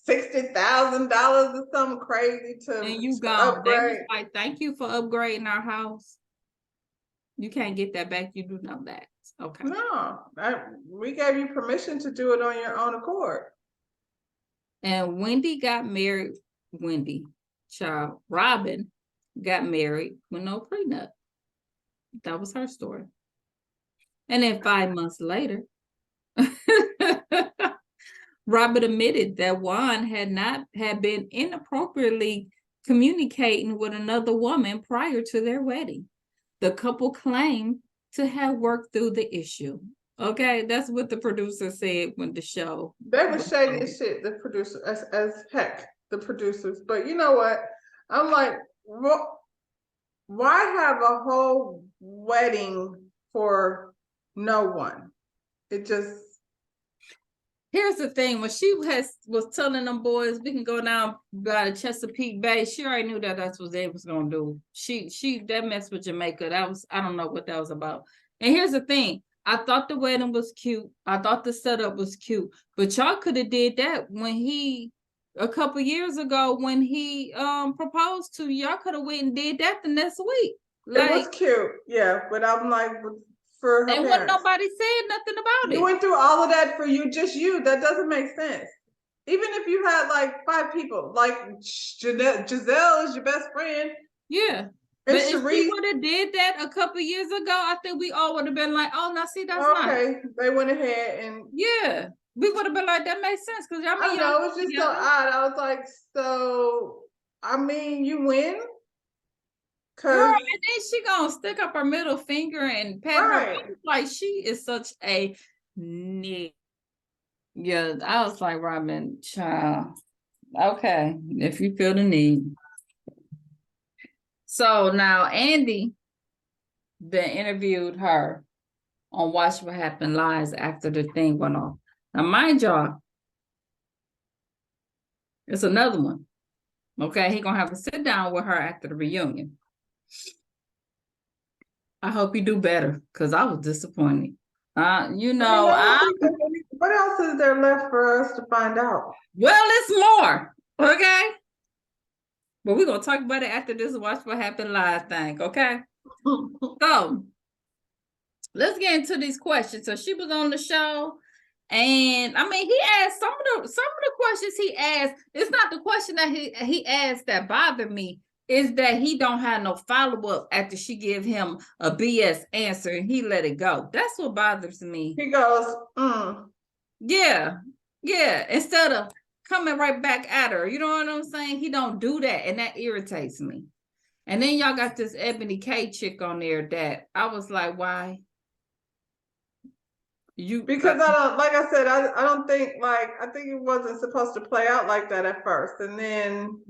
$60,000 or something crazy to and you to upgrade. They was like, thank you for upgrading our house. You can't get that back. You do know that. Okay. No, we gave you permission to do it on your own accord. And Wendy got married. Robin got married with no prenup. That was her story. And then 5 months later, Robert admitted that Juan had been inappropriately communicating with another woman prior to their wedding. The couple claimed to have worked through the issue. Okay, that's what the producer said when the show. They were shady as shit, the producer, as heck, the producers. But you know what? I'm like, why have a whole wedding for no one? It just. Here's the thing: when she was telling them boys we can go down by the Chesapeake Bay, she already knew that that's what they was gonna do. She that mess with Jamaica. That was, I don't know what that was about. And here's the thing: I thought the wedding was cute. I thought the setup was cute, but y'all could have did that when a couple years ago when he proposed to you. Y'all could have went and did that the next week. Like, it was cute, yeah, but I'm like, for her and parents. What nobody said nothing about it. You went through all of that for you, just you. That doesn't make sense. Even if you had like 5 people, like Giselle is your best friend. Yeah. But if she would have did that a couple years ago, I think we all would have been like, oh, now see, that's okay. Nice. They went ahead and we would have been like, that makes sense. Because I know, it was just so odd. I was like, so I mean, you win. Girl, and then she gonna stick up her middle finger and pat her like she is such a nigga. Yeah, I was like, Robin, child. Okay, if you feel the need. So now Andy then interviewed her on Watch What Happened Live after the thing went off. Now, mind y'all, it's another one. Okay, he gonna have to sit down with her after the reunion. I hope you do better, because I was disappointed. You know, What else is there left for us to find out? Well, it's more, okay? But we're gonna talk about it after this Watch What Happened Live thing, okay? So let's get into these questions. So she was on the show, and I mean, he asked some of the questions he asked. It's not the question that he asked that bothered me. Is that he don't have no follow-up after she give him a BS answer and he let it go. That's what bothers me. He goes, Yeah. Instead of coming right back at her. You know what I'm saying? He don't do that, and that irritates me. And then y'all got this Ebony K chick on there that I was like, why? Because I don't, like I said, I don't think, like, I think it wasn't supposed to play out like that at first, and then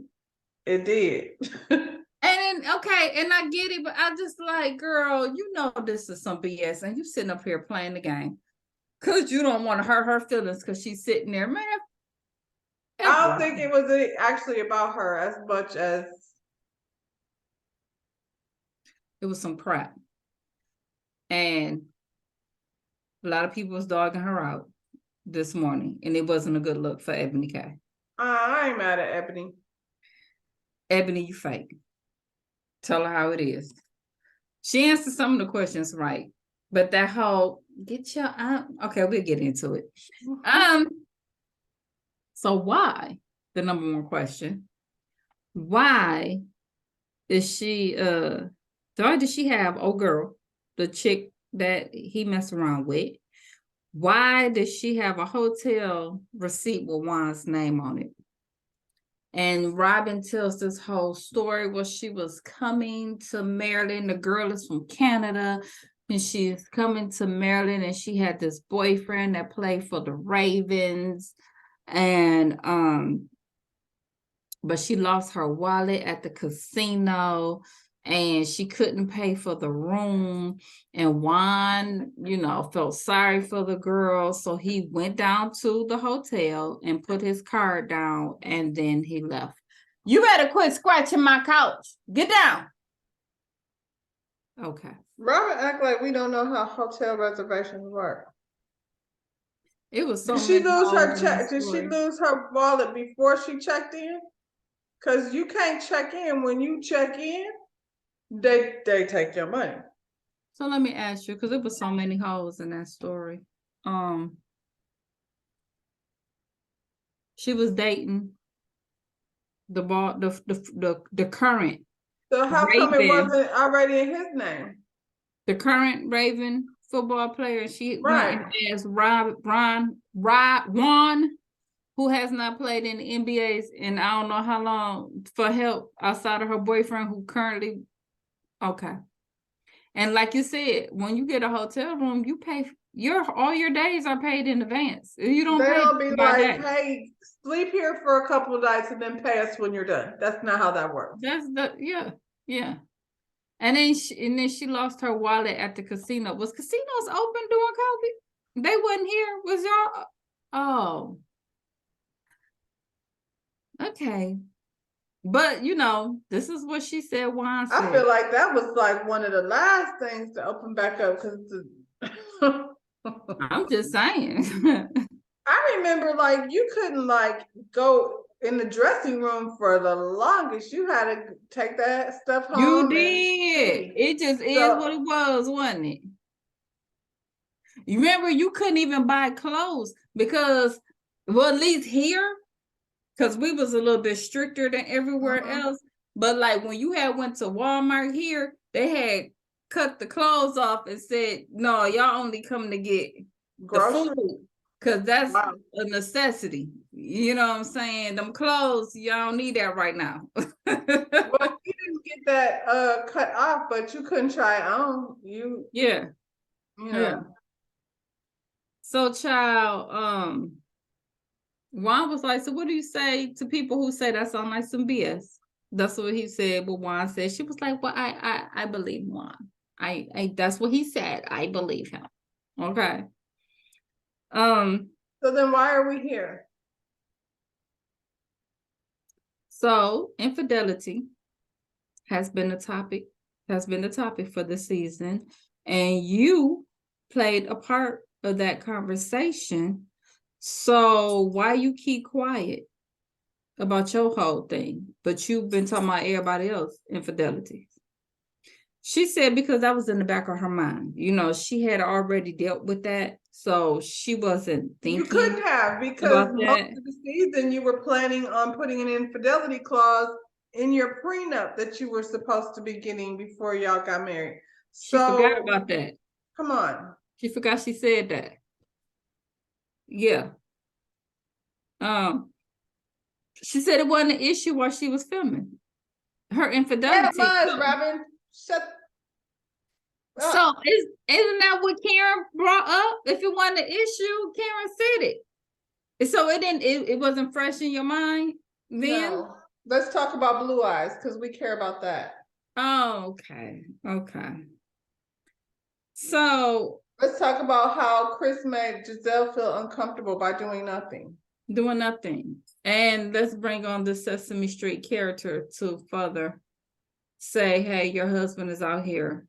it did. And then, okay, and I get it, but I just like, girl, you know this is some BS, and you sitting up here playing the game because you don't want to hurt her feelings because she's sitting there, man. I don't think it was actually about her as much as it was some crap, and a lot of people was dogging her out this morning, and it wasn't a good look for Ebony K. I ain't mad at Ebony. Ebony, you fake. Tell her how it is. She answered some of the questions right, but that whole get your okay, we'll get into it. So why, the number one question, why is she why did she have girl, the chick that he messed around with? Why does she have a hotel receipt with Juan's name on it? And Robin tells this whole story where she was coming to Maryland. The girl is from Canada, and she's coming to Maryland, and she had this boyfriend that played for the Ravens. And but she lost her wallet at the casino, and she couldn't pay for the room. And Juan, felt sorry for the girl. So he went down to the hotel and put his card down, and then he left. You better quit scratching my couch. Get down. Okay. Robin act like we don't know how hotel reservations work. It was so. Did she lose her check? Did she lose her wallet before she checked in? Because you can't check in. When you check in, they take your money. So let me ask you, because there was so many holes in that story. She was dating the current. So how come it wasn't already in his name? The current Raven football player. She went and asked Juan, who has not played in the NBAs in I don't know how long, for help outside of her boyfriend, who currently. Okay. And like you said, when you get a hotel room, you pay all your days are paid in advance. You don't pay. They'll be like, hey, sleep here for a couple of nights and then pay us when you're done. That's not how that works. Yeah. And then she lost her wallet at the casino. Was casinos open during COVID? They wasn't here. Was y'all? Oh. Okay. But this is what she said. Juan said. I feel like that was like one of the last things to open back up because I'm just saying. I remember you couldn't go in the dressing room for the longest. You had to take that stuff home. You did. It just is what it was, wasn't it? You remember you couldn't even buy clothes because, well, at least here, because we was a little bit stricter than everywhere else. But when you went to Walmart here, they had cut the clothes off and said, no, y'all only come to get groceries. The food, because that's a necessity. You know what I'm saying? Them clothes, y'all don't need that right now. Well, you didn't get that cut off, but you couldn't try it on. Yeah. So, child, Juan was like, so what do you say to people who say that sound like some BS? That's what he said. But Juan said, she was like, well, I believe Juan. I that's what he said. I believe him. Okay. So then why are we here? So infidelity has been the topic for the season, and you played a part of that conversation So why you keep quiet about your whole thing, but you've been talking about everybody else infidelity? She said because that was in the back of her mind. You know, she had already dealt with that, so she wasn't thinking. You couldn't have, because most of the season you were planning on putting an infidelity clause in your prenup that you were supposed to be getting before y'all got married. She forgot about that. Come on. She forgot she said that. Yeah. She said it wasn't an issue while she was filming. Her infidelity. Yeah, it was, Robin. Shut up. So isn't that what Karen brought up? If it wasn't an issue, Karen said it. So it wasn't fresh in your mind then? No. Let's talk about Blue Eyes, because we care about that. Oh, okay. Okay. So let's talk about how Chris made Giselle feel uncomfortable by doing nothing. Doing nothing. And let's bring on the Sesame Street character to further say, hey, your husband is out here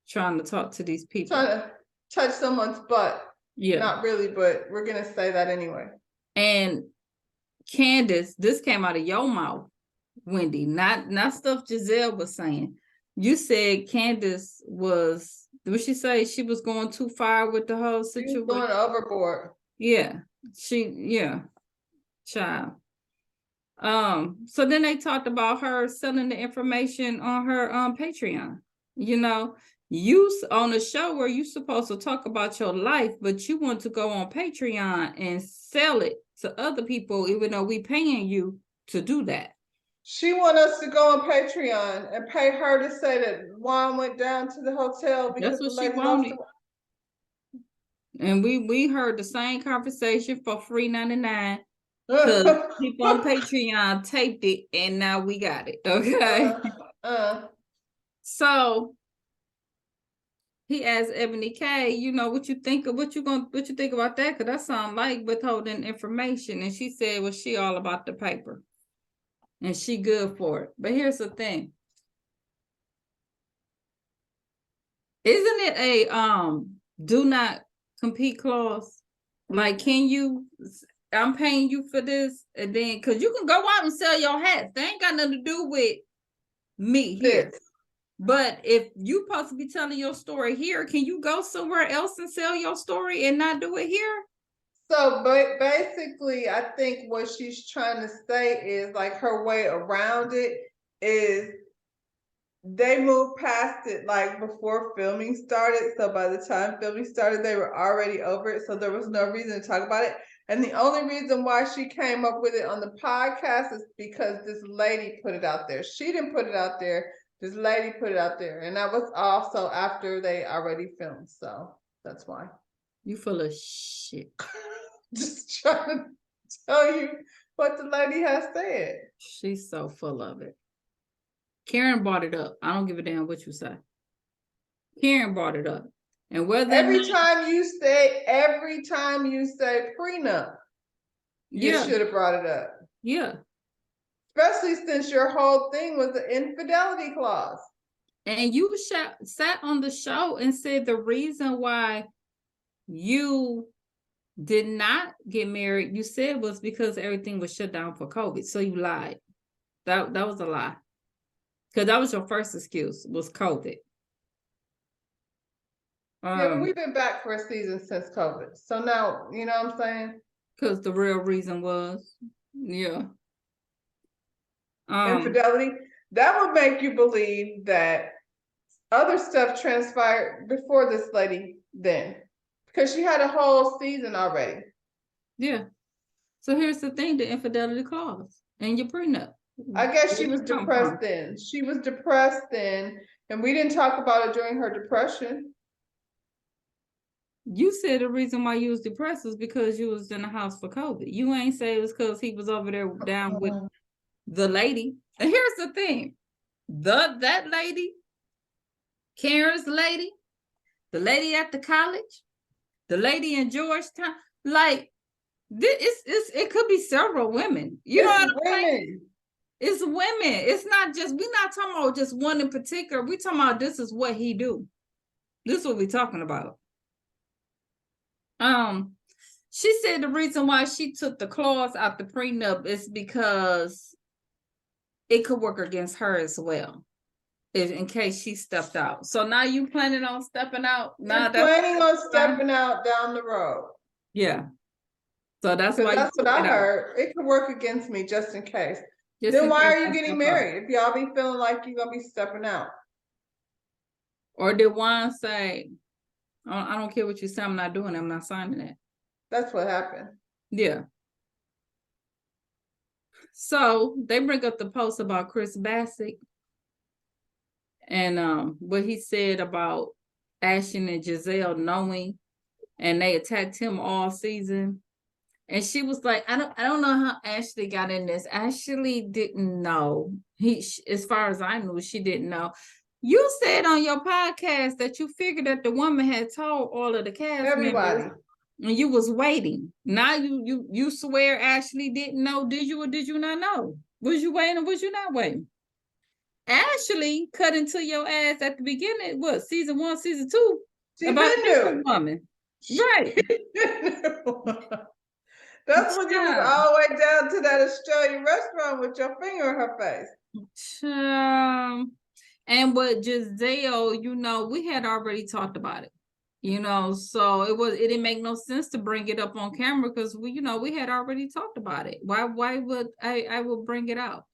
trying to talk to these people. Trying to touch someone's butt. Yeah. Not really, but we're going to say that anyway. And Candace, this came out of your mouth, Wendy, not stuff Giselle was saying. You said Candace was, what she say? She was going too far with the whole situation. She was going overboard. Yeah. Child. So then they talked about her selling the information on her Patreon. You know, you on a show where you're supposed to talk about your life, but you want to go on Patreon and sell it to other people, even though we paying you to do that. She want us to go on Patreon and pay her to say that Juan went down to the hotel because that's what she wanted. And we heard the same conversation for free $99. Because people on Patreon taped it and now we got it. Okay. So he asked Ebony K, you know, what you think about that? Because that sounds like withholding information. And she said, well, she all about the paper. And she good for it. But here's the thing. Isn't it a do not compete clause? Like, can you, I'm paying you for this, and then because you can go out and sell your hats. They ain't got nothing to do with me here. Yes. But if you supposed to be telling your story here, can you go somewhere else and sell your story and not do it here? So basically, I think what she's trying to say is like her way around it is they moved past it like before filming started. So by the time filming started, they were already over it. So there was no reason to talk about it. And the only reason why she came up with it on the podcast is because this lady put it out there. She didn't put it out there. This lady put it out there. And that was also after they already filmed. So that's why. You full of shit. Just trying to tell you what the lady has said. She's so full of it. Karen brought it up. I don't give a damn what you say. Karen brought it up. And whether every time you say prenup, you should have brought it up. Yeah. Especially since your whole thing was the infidelity clause. And you sat on the show and said the reason why you did not get married, you said was because everything was shut down for COVID. So you lied. That was a lie. Because that was your first excuse, was COVID. Yeah, but we've been back for a season since COVID. So now, you know what I'm saying? Because the real reason was, infidelity. That would make you believe that other stuff transpired before this lady then. Because she had a whole season already. Yeah. So here's the thing, the infidelity clause and your prenup. I guess she was depressed then. She was depressed then, and we didn't talk about it during her depression. You said the reason why you was depressed was because you was in the house for COVID. You ain't say it was because he was over there down with the lady. And here's the thing. That lady, Karen's lady, the lady at the college, the lady in Georgetown, like, it could be several women. You know what I'm saying? It's women. It's not just, we're not talking about just one in particular. We're talking about this is what he do. This is what we're talking about. She said the reason why she took the clause out the prenup is because it could work against her as well, in case she stepped out. So now you planning on stepping out? You're planning on stepping out down the road. Yeah. So that's why that's what I heard. It could work against me just in case. Then why are you getting married if y'all be feeling like you're gonna be stepping out? Or did Juan say, I don't care what you say, I'm not doing it, I'm not signing it? That's what happened. Yeah. So they bring up the post about Chris Bassett and what he said about Ashton and Giselle knowing, and they attacked him all season. And she was like, I don't know how Ashley got in this. Ashley didn't know. As far as I knew, she didn't know. You said on your podcast that you figured that the woman had told all of the cast members, and you was waiting. Now you swear Ashley didn't know. Did you or did you not know? Was you waiting or was you not waiting? Ashley cut into your ass at the beginning. What, season 1, season 2? She about a different woman, right? That's when you was all the way down to that Australian restaurant with your finger in her face. And with Giselle, we had already talked about it, so it didn't make no sense to bring it up on camera because we had already talked about it. Why would I will bring it out,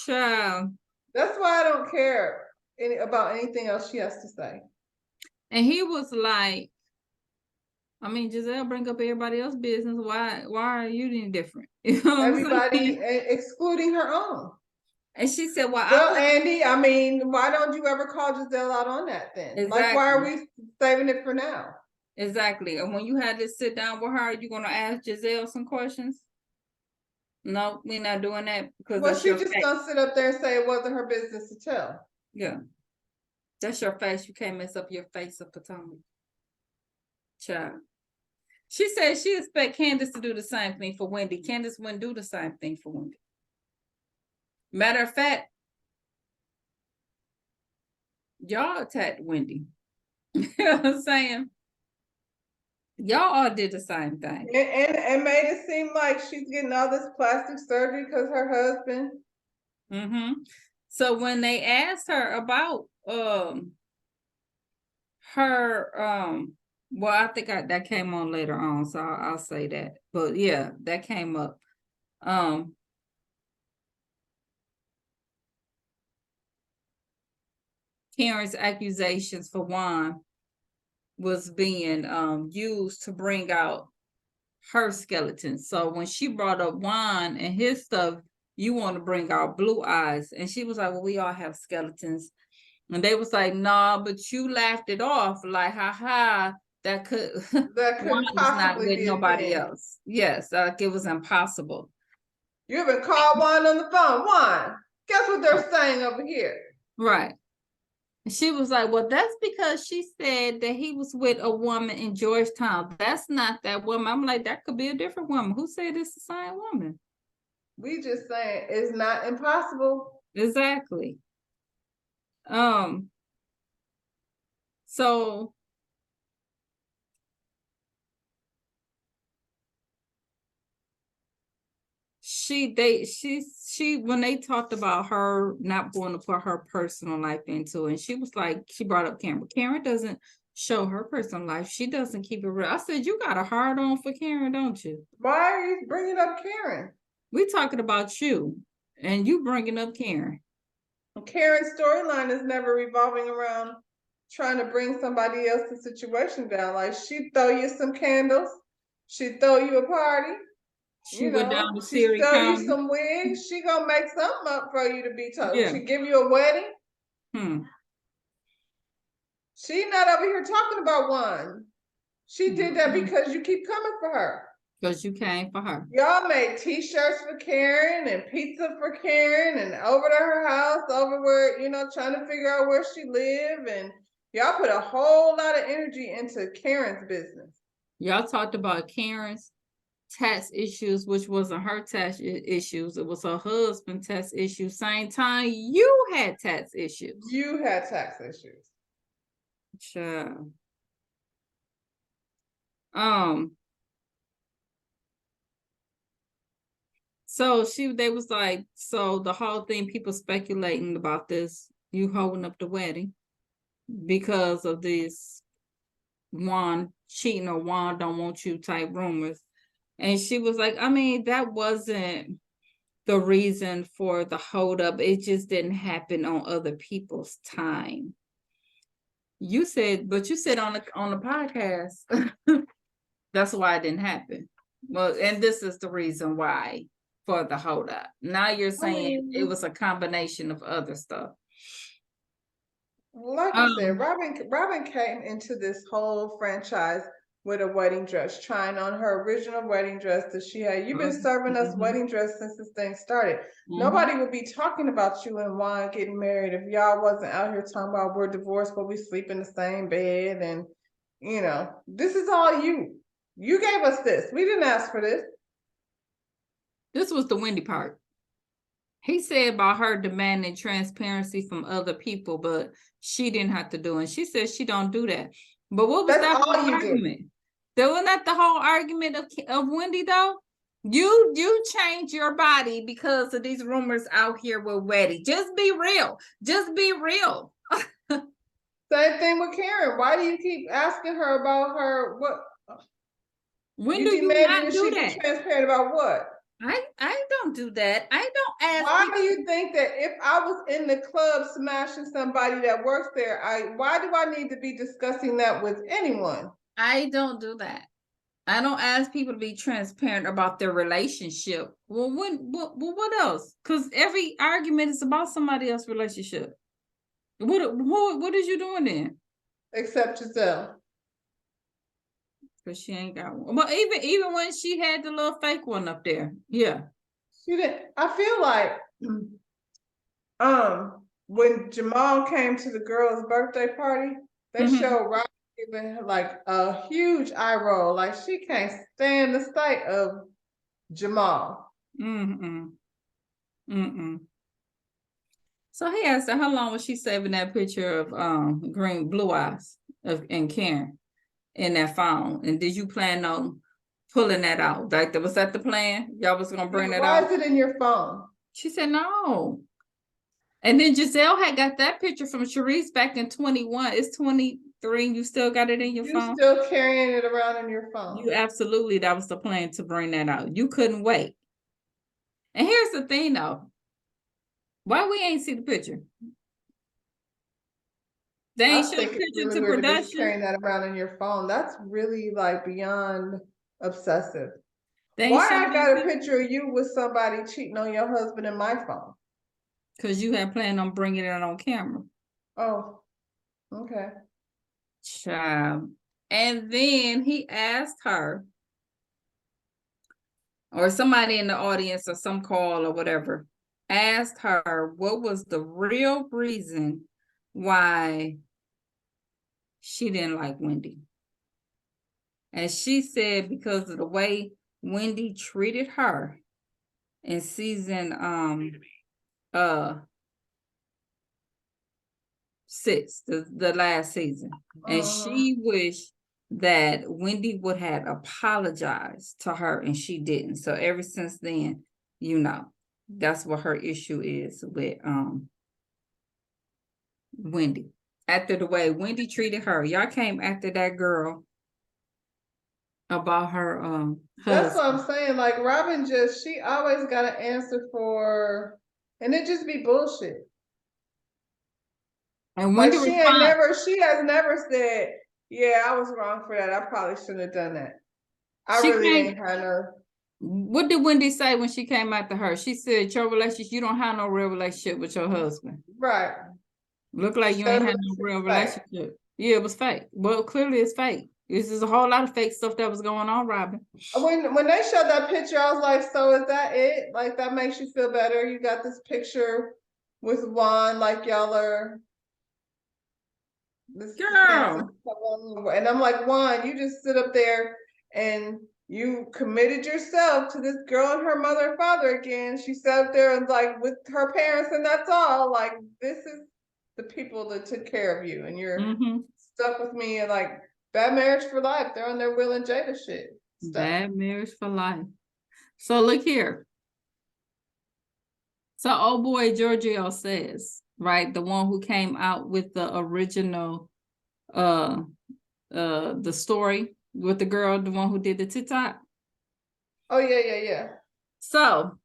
Child. That's why I don't care about anything else she has to say. And he was like, I mean, Giselle bring up everybody else's business. Why are you any different? Everybody excluding her own. And she said, well, Andy, I mean, why don't you ever call Giselle out on that then? Exactly. Like, why are we saving it for now? Exactly. And when you had to sit down with her, you're going to ask Giselle some questions? No, we're not doing that because she just gonna sit up there and say it wasn't her business to tell. Yeah. That's your face. You can't mess up your face of Potomac. Child. She said she expect Candace to do the same thing for Wendy. Candace wouldn't do the same thing for Wendy. Matter of fact, y'all attacked Wendy. You know what I'm saying? Y'all all did the same thing. And made it seem like she's getting all this plastic surgery because her husband. Mm-hmm. So when they asked her about her well, I think that came on later on, so I'll say that. But yeah, that came up. Karen's accusations for Juan was being used to bring out her skeleton. So when she brought up Juan and his stuff, you want to bring out Blue Eyes. And she was like, well, we all have skeletons. And they was like, nah, but you laughed it off like, ha, that could Juan is not with nobody else. Yes, like it was impossible. You even called Juan on the phone. Juan, guess what they're saying over here? Right. She was like, well, that's because she said that he was with a woman in Georgetown. That's not that woman. I'm like, that could be a different woman. Who said it's the same woman? We just saying it's not impossible. Exactly. So she when they talked about her not going to put her personal life into it, and she was like, she brought up Karen. Karen doesn't show her personal life. She doesn't keep it real. I said, you got a hard on for Karen, don't you? Why are you bringing up Karen? We talking about you, and you bringing up Karen. Karen's storyline is never revolving around trying to bring somebody else's situation down. Like, she'd throw you some candles, she'd throw you a party. She went down to she sell you some wigs. She gonna make something up for you to be told. Yeah. She give you a wedding. She not over here talking about one. She did that because you keep coming for her. Because you came for her. Y'all made t-shirts for Karen and pizza for Karen and over to her house, over where, trying to figure out where she live. And y'all put a whole lot of energy into Karen's business. Y'all talked about Karen's tax issues, which wasn't her tax issues. It was her husband's tax issues. Same time you had tax issues. You had tax issues. Sure. So they was like, so the whole thing, people speculating about this, you holding up the wedding because of this Juan cheating or Juan don't want you type rumors. And she was like, I mean, that wasn't the reason for the hold up. It just didn't happen on other people's time. You said on the podcast, that's why it didn't happen. Well, and this is the reason why for the hold up. Now you're saying it was a combination of other stuff. Like I said, Robin came into this whole franchise with a wedding dress, trying on her original wedding dress that she had. You've been serving us wedding dress since this thing started. Nobody would be talking about you and Juan getting married if y'all wasn't out here talking about we're divorced, but we sleep in the same bed. And, this is all you. You gave us this. We didn't ask for this. This was the Wendy part. He said about her demanding transparency from other people, but she didn't have to do it. She said she don't do that. But what was that whole argument? That was not the whole argument of Wendy, though. You change your body because of these rumors out here with Wendy. Just be real. Just be real. Same thing with Karen. Why do you keep asking her about her? What? When do you not do that? Be transparent about what? I don't do that. I don't ask. Why do you think that if I was in the club smashing somebody that works there, why do I need to be discussing that with anyone? I don't do that. I don't ask people to be transparent about their relationship. Well, what else? Because every argument is about somebody else's relationship. What is you doing then? Except Giselle. Because she ain't got one. But even when she had the little fake one up there, yeah. She didn't. I feel like when Jamal came to the girl's birthday party, they showed Robin giving her like a huge eye roll, like she can't stand the sight of Jamal. So he asked her, how long was she saving that picture of blue eyes and Karen in that phone? And did you plan on pulling that out? Like, was that the plan? Y'all was gonna bring that out? Why is it in your phone? She said no. And then Giselle had got that picture from Sharice back in 21. It's 23. You still got it in your phone? You still carrying it around in your phone? You absolutely. That was the plan, to bring that out. You couldn't wait. And here's the thing, though. Why we ain't see the picture? They ain't show the picture to production. Carrying that around in your phone. That's really like beyond obsessive. Why I got a picture of you with somebody cheating on your husband in my phone? Because you had planned on bringing it on camera. Oh, okay. Child. And then he asked her, or somebody in the audience or some call or whatever, asked her what was the real reason why she didn't like Wendy. And she said because of the way Wendy treated her in season 6, the last season. And she wished that Wendy would have apologized to her, and she didn't. So ever since then, that's what her issue is with Wendy. After the way Wendy treated her, y'all came after that girl about her That's what I'm saying. Like Robin she always got an answer for, and it just be bullshit. And Wendy she has never said, yeah, I was wrong for that. I probably shouldn't have done that. I really ain't had no. What did Wendy say when she came after her? She said, your relationship, you don't have no real relationship with your husband. Right. Look like you ain't had no real relationship. Yeah, it was fake. Well, clearly it's fake. This is a whole lot of fake stuff that was going on, Robin. When they showed that picture, I was like, so is that it? Like, that makes you feel better? You got this picture with Juan, like y'all are this girl. And I'm like, Juan, you just sit up there and you committed yourself to this girl and her mother and father again. She sat up there and like with her parents, and that's all. Like, this is the people that took care of you, and you're stuck with me, and like Bad Marriage for Life. They're on their Will and Jada shit. Bad Marriage for Life. So look here. So old boy Georgio says, right, the one who came out with the original the story with the girl, the one who did the TikTok. Oh yeah. So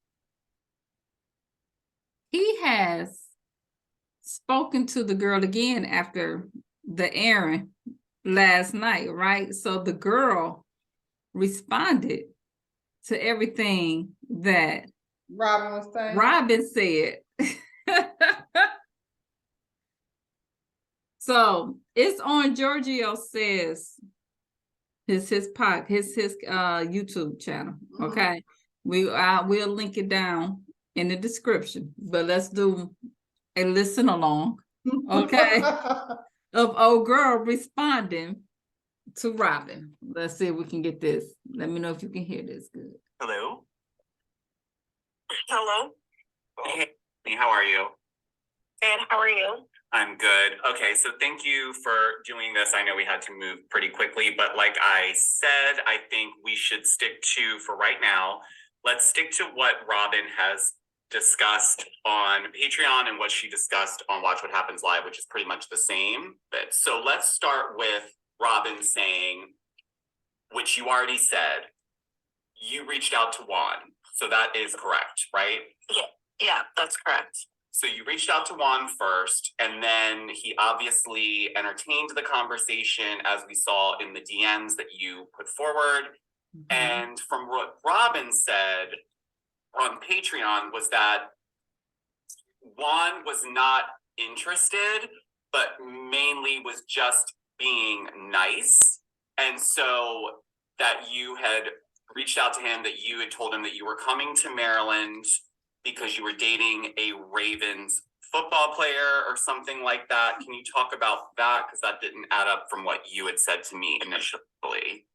he has spoken to the girl again after the airing last night, right? So the girl responded to everything that Robin said. So it's on Georgio Says his YouTube channel. Okay. We'll link it down in the description, but let's do a listen along, okay, of old girl responding to Robin. Let's see if we can get this. Let me know if you can hear this good. Hello. Hey, how are you? Good. How are you? I'm good. Okay, so thank you for doing this. I know we had to move pretty quickly, but like I said, I think we should stick to, for right now, let's stick to what Robin has discussed on Patreon and what she discussed on Watch What Happens Live, which is pretty much the same bit. So let's start with Robin saying, which you already said, you reached out to Juan. So that is correct, right? Yeah, that's correct. So you reached out to Juan first, and then he obviously entertained the conversation, as we saw in the DMs that you put forward. Mm-hmm. And from what Robin said on Patreon was that Juan was not interested, but mainly was just being nice. And so that you had reached out to him, that you had told him that you were coming to Maryland because you were dating a Ravens football player or something like that. Can you talk about that? Because that didn't add up from what you had said to me initially.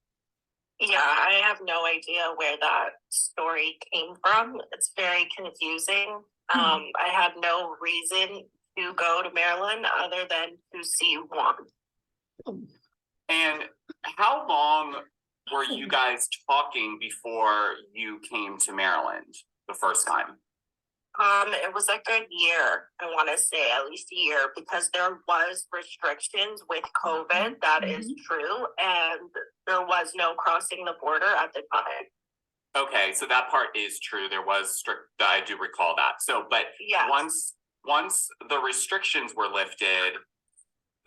Yeah, I have no idea where that story came from. It's very confusing. I had no reason to go to Maryland other than to see Juan. And how long were you guys talking before you came to Maryland the first time? It was like a year, I want to say at least a year, because there was restrictions with COVID. That is true. And there was no crossing the border at the time. Okay, so that part is true. There was strict, I do recall that. So, but yes. once the restrictions were lifted,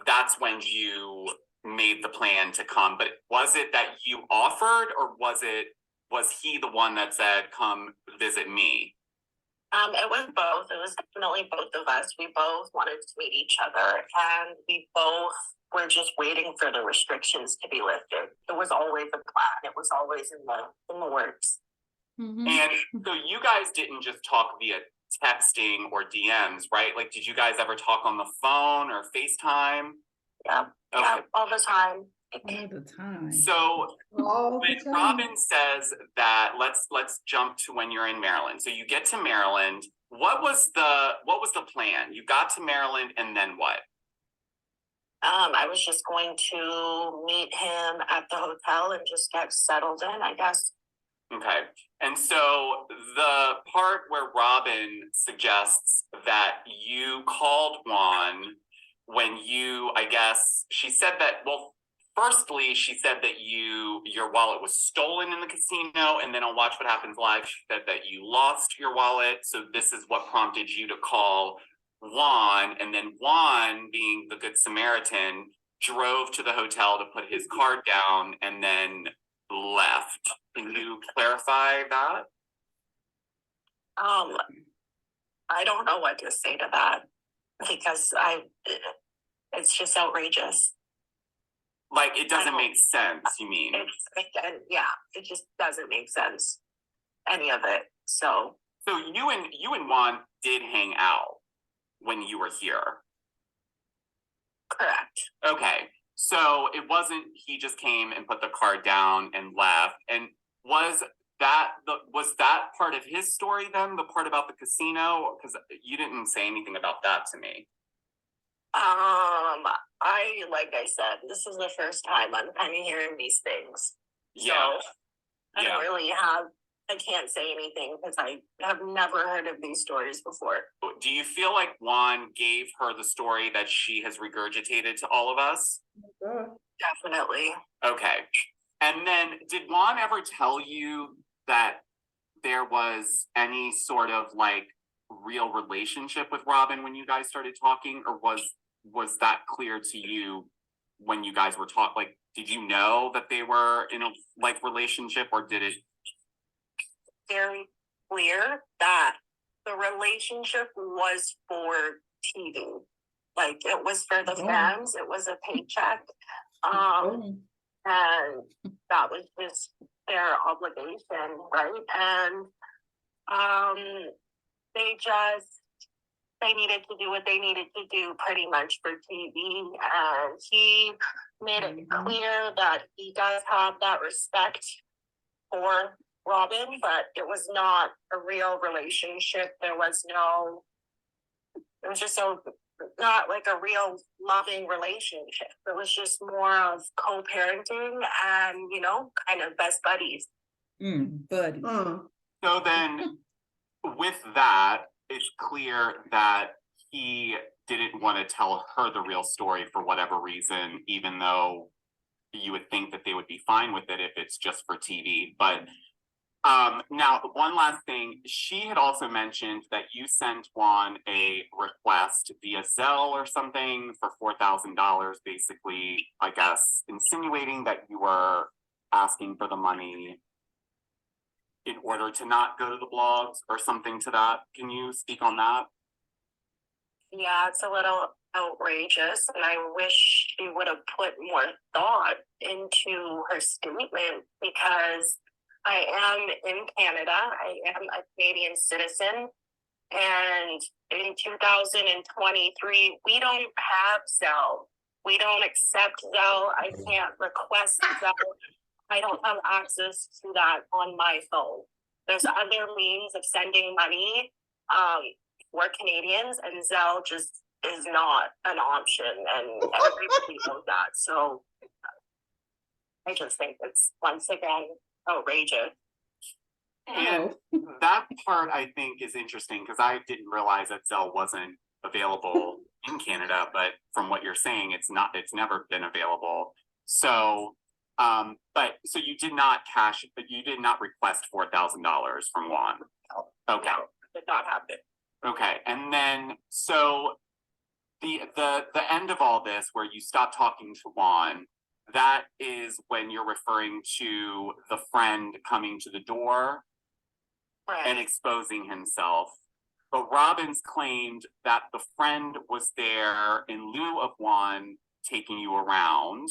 that's when you made the plan to come. But was it that you offered, or was he the one that said, come visit me? It was both. It was definitely both of us. We both wanted to meet each other, and we both were just waiting for the restrictions to be lifted. It was always a plan. It was always in the works. Mm-hmm. And so you guys didn't just talk via texting or DMs, right? Like, did you guys ever talk on the phone or FaceTime? Yeah, okay. Yeah, all the time. All the time. So when Robin says that, let's jump to when you're in Maryland. So you get to Maryland. What was the plan? You got to Maryland, and then what? I was just going to meet him at the hotel and just get settled in, I guess. Okay. And so the part where Robin suggests that you called Juan when you, I guess, she said that, well, firstly, she said that your wallet was stolen in the casino, and then on Watch What Happens Live, she said that you lost your wallet. So this is what prompted you to call Juan, and then Juan, being the good Samaritan, drove to the hotel to put his card down and then left. Can you clarify that? I don't know what to say to that, because it's just outrageous. Like, it doesn't make sense, you mean? Yeah, it just doesn't make sense, any of it. So you and Juan did hang out when you were here? Correct. Okay, so it wasn't he just came and put the card down and left. And was that part of his story then, the part about the casino? Because you didn't say anything about that to me. Like I said, this is the first time I'm kind of hearing these things. Yeah. So I can't say anything because I have never heard of these stories before. Do you feel like Juan gave her the story that she has regurgitated to all of us? Definitely. Okay. And then did Juan ever tell you that there was any sort of like real relationship with Robin when you guys started talking, or was that clear to you when you guys were talking? Like, did you know that they were in a like relationship, or did it? Very clear that the relationship was for TV. Like, it was for the fans. It was a paycheck. And that was just their obligation, right? And they needed to do what they needed to do pretty much for TV. And he made it clear that he does have that respect for Robin, but it was not a real relationship. It was just not like a real loving relationship. It was just more of co-parenting and, kind of best buddies. Buddies. So then with that, it's clear that he didn't want to tell her the real story for whatever reason, even though you would think that they would be fine with it if it's just for TV. But now, one last thing, she had also mentioned that you sent Juan a request via Zelle or something for $4,000, basically, I guess, insinuating that you were asking for the money in order to not go to the blogs or something to that. Can you speak on that? Yeah, it's a little outrageous, and I wish she would have put more thought into her statement, because I am in Canada. I am a Canadian citizen, and in 2023, we don't have Zelle. We don't accept Zelle. I can't request Zelle. I don't have access to that on my phone. There's other means of sending money for Canadians, and Zelle just is not an option, and everybody knows that. So I just think it's, once again, outrageous. And that part, I think, is interesting, because I didn't realize that Zelle wasn't available in Canada, but from what you're saying, it's never been available. So so you did not request $4,000 from Juan. Okay. No, did not happen. Okay. And then so the end of all this, where you stop talking to Juan, that is when you're referring to the friend coming to the door, right, and exposing himself. But Robin's claimed that the friend was there in lieu of Juan taking you around.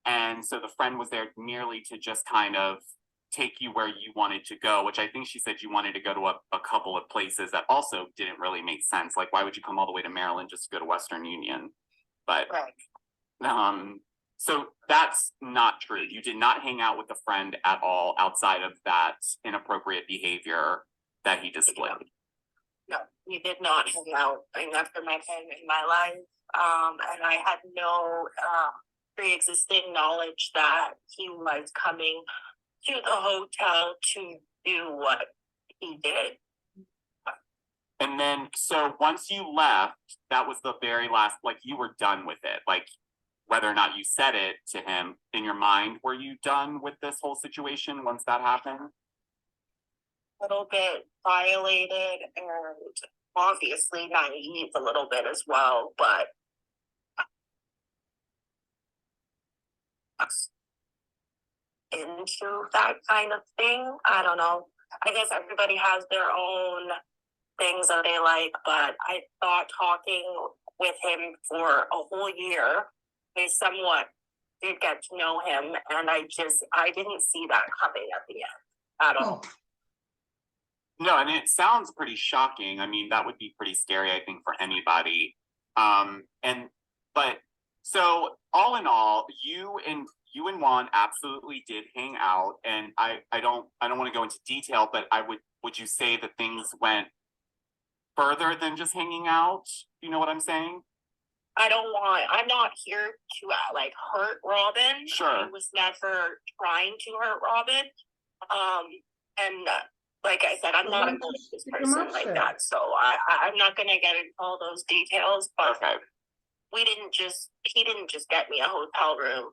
And so the friend was there merely to just kind of take you where you wanted to go, which I think she said you wanted to go to a couple of places that also didn't really make sense. Like, why would you come all the way to Maryland just to go to Western Union? But right. So that's not true. You did not hang out with the friend at all outside of that inappropriate behavior that he displayed. No, we did not hang out. I never met him in my life. And I had no pre-existing knowledge that he was coming to the hotel to do what he did. And then, so once you left, that was the very last, like, you were done with it. Like, whether or not you said it to him, in your mind, were you done with this whole situation once that happened? A little bit violated, and obviously naive a little bit as well, but into that kind of thing. I don't know. I guess everybody has their own things that they like, but I thought talking with him for a whole year, I somewhat did get to know him, and I didn't see that coming at the end at all. No, and it sounds pretty shocking. I mean, that would be pretty scary, I think, for anybody. But so all in all, you and Juan absolutely did hang out, and I don't want to go into detail, but would you say that things went further than just hanging out? You know what I'm saying? I'm not here to like hurt Robin. Sure. I was never trying to hurt Robin. And like I said, I'm not a malicious person like that. So I'm not going to get into all those details, but Okay. he didn't just get me a hotel room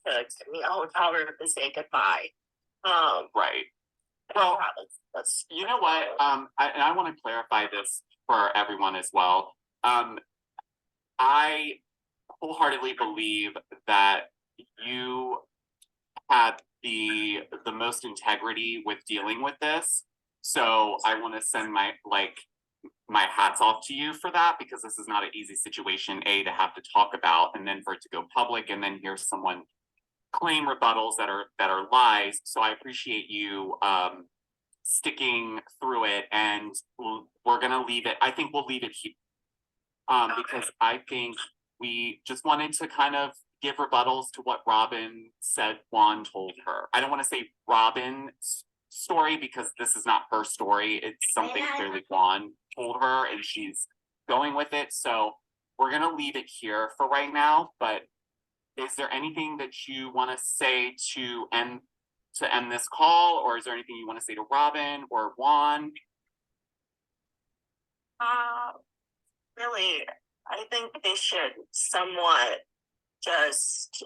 to say goodbye. Right. Well, you know what? I want to clarify this for everyone as well. I wholeheartedly believe that you had the most integrity with dealing with this. So I want to send my hats off to you for that, because this is not an easy situation, A, to have to talk about, and then for it to go public, and then hear someone claim rebuttals that are lies. So I appreciate you sticking through it, and we're gonna leave it. I think we'll leave it here, because I think we just wanted to kind of give rebuttals to what Robin said Juan told her. I don't want to say Robin's story, because this is not her story. It's something clearly Juan told her, and she's going with it. So we're gonna leave it here for right now. But is there anything that you want to say to end this call, or is there anything you want to say to Robin or Juan? Really, I think they should somewhat just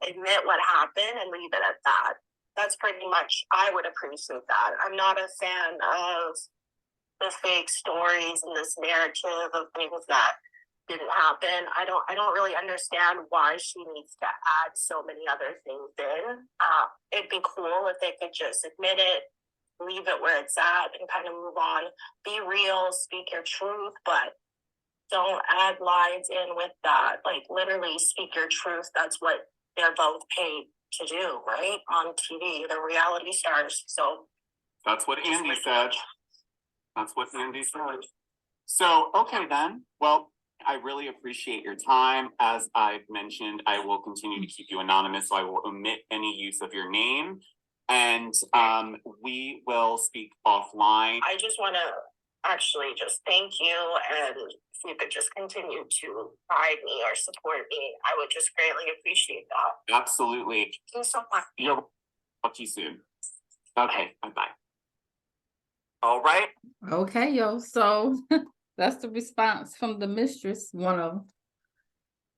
admit what happened and leave it at that. That's pretty much, I would appreciate that. I'm not a fan of the fake stories and this narrative of things that didn't happen. I don't really understand why she needs to add so many other things in. It'd be cool if they could just admit it, leave it where it's at, and kind of move on. Be real, speak your truth, but don't add lines in with that. Like, literally speak your truth. That's what they're both paid to do, right? On TV, the reality stars. So that's what Andy said. That's what Andy said. So, okay then. Well, I really appreciate your time. As I've mentioned, I will continue to keep you anonymous, so I will omit any use of your name. And we will speak offline. I just want to actually just thank you, and if you could just continue to guide me or support me, I would just greatly appreciate that. Absolutely. Thank you so much. Talk to you soon. Okay, bye-bye. All right. Okay, yo. So that's the response from the mistress, one of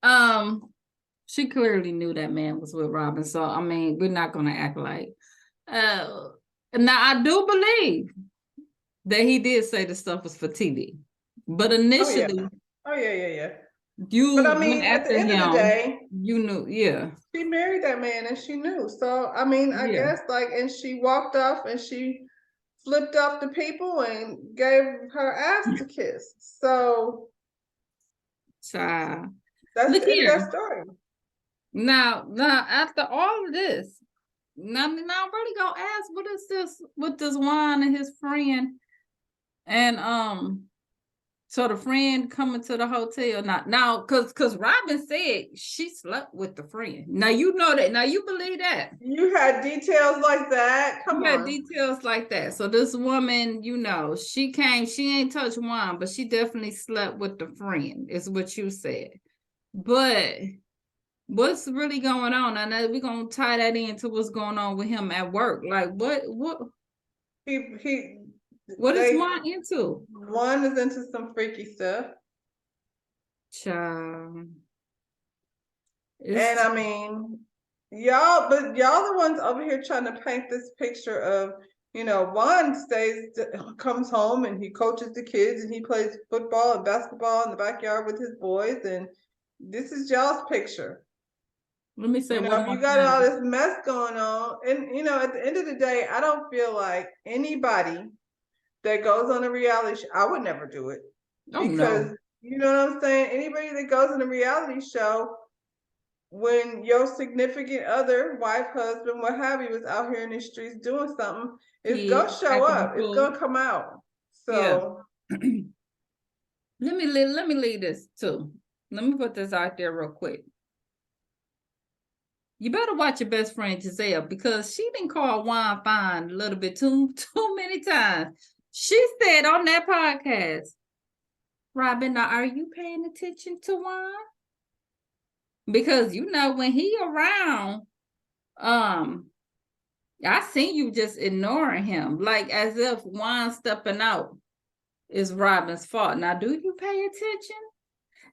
them. She clearly knew that man was with Robin. So I mean, we're not gonna act like now I do believe that he did say the stuff was for TV. But initially, oh yeah. You but I mean, went at the after end him, of the day, you knew, yeah. She married that man and she knew. So I mean, I guess and she walked off and she flipped off the people and gave her ass to kiss. So Child. that's Look the end of here. that story. Now, after all of this, now I'm really gonna ask, what is this with this Juan and his friend? And so the friend coming to the hotel now, because Robin said she slept with the friend. Now you know that. Now you believe that. You had details like that. Come on. You had details like that. So this woman, she came, she ain't touched Juan, but she definitely slept with the friend, is what you said. But what's really going on? I know we're gonna tie that into what's going on with him at work. Like what what is Juan into? Juan is into some freaky stuff. Child. And I mean, y'all the ones over here trying to paint this picture of, Juan comes home and he coaches the kids and he plays football and basketball in the backyard with his boys, and this is y'all's picture. Let me say, if you got all this mess going on, and at the end of the day, I don't feel like anybody that goes on a reality show, I would never do it. Because you know what I'm saying? Anybody that goes on a reality show, when your significant other, wife, husband, what have you, is out here in the streets doing something, it's gonna show up. It's gonna come out. So let me leave this too. Let me put this out there real quick. You better watch your best friend Giselle, because she didn't call Juan fine a little bit too many times. She said on that podcast, Robin, now are you paying attention to Juan? Because you know when he around, I seen you just ignoring him, like as if Juan stepping out is Robin's fault. Now, do you pay attention?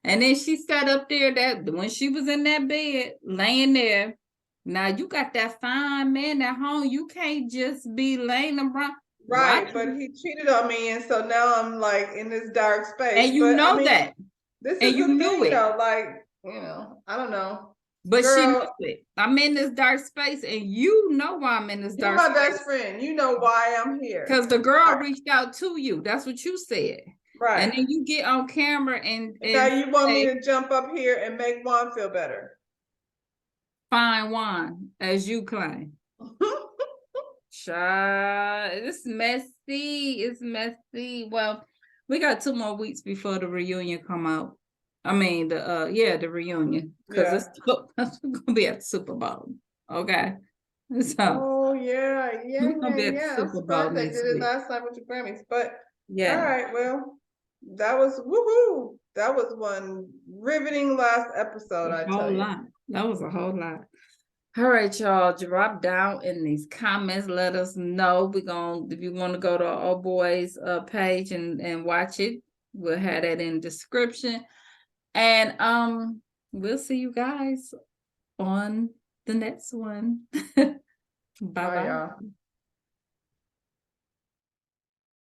And then she sat up there that when she was in that bed, laying there. Now you got that fine man at home. You can't just be laying around. Right, watching. but he cheated on me, and so now I'm like in this dark space. And you but know I mean, that. this And is you the knew thing, it. though. Like, I don't know. But she Girl, knew it. I'm in this dark space, and you know why I'm in this you're dark my space. best friend. You know why I'm here. Because the girl Right. reached out to you. That's what you said. Right. And then you get on camera and now you want me say, to jump up here and make Juan feel better. fine Juan, as you claim. Child, it's messy. It's messy. Well, we got 2 more weeks before the reunion come out. I mean, the reunion, because it's gonna be at the Super Bowl. Okay, so Oh yeah. we're gonna be at the I'm Super Bowl surprised they next did it week. last time with the Grammys, but Yeah. all right. Well, that was woohoo. That was one riveting last episode. I tell you. That was a whole lot. All right, y'all, drop down in these comments. Let us know. If you want to go to our boys page and watch it, we'll have that in the description. And we'll see you guys on the next one. Bye-bye. Y'all.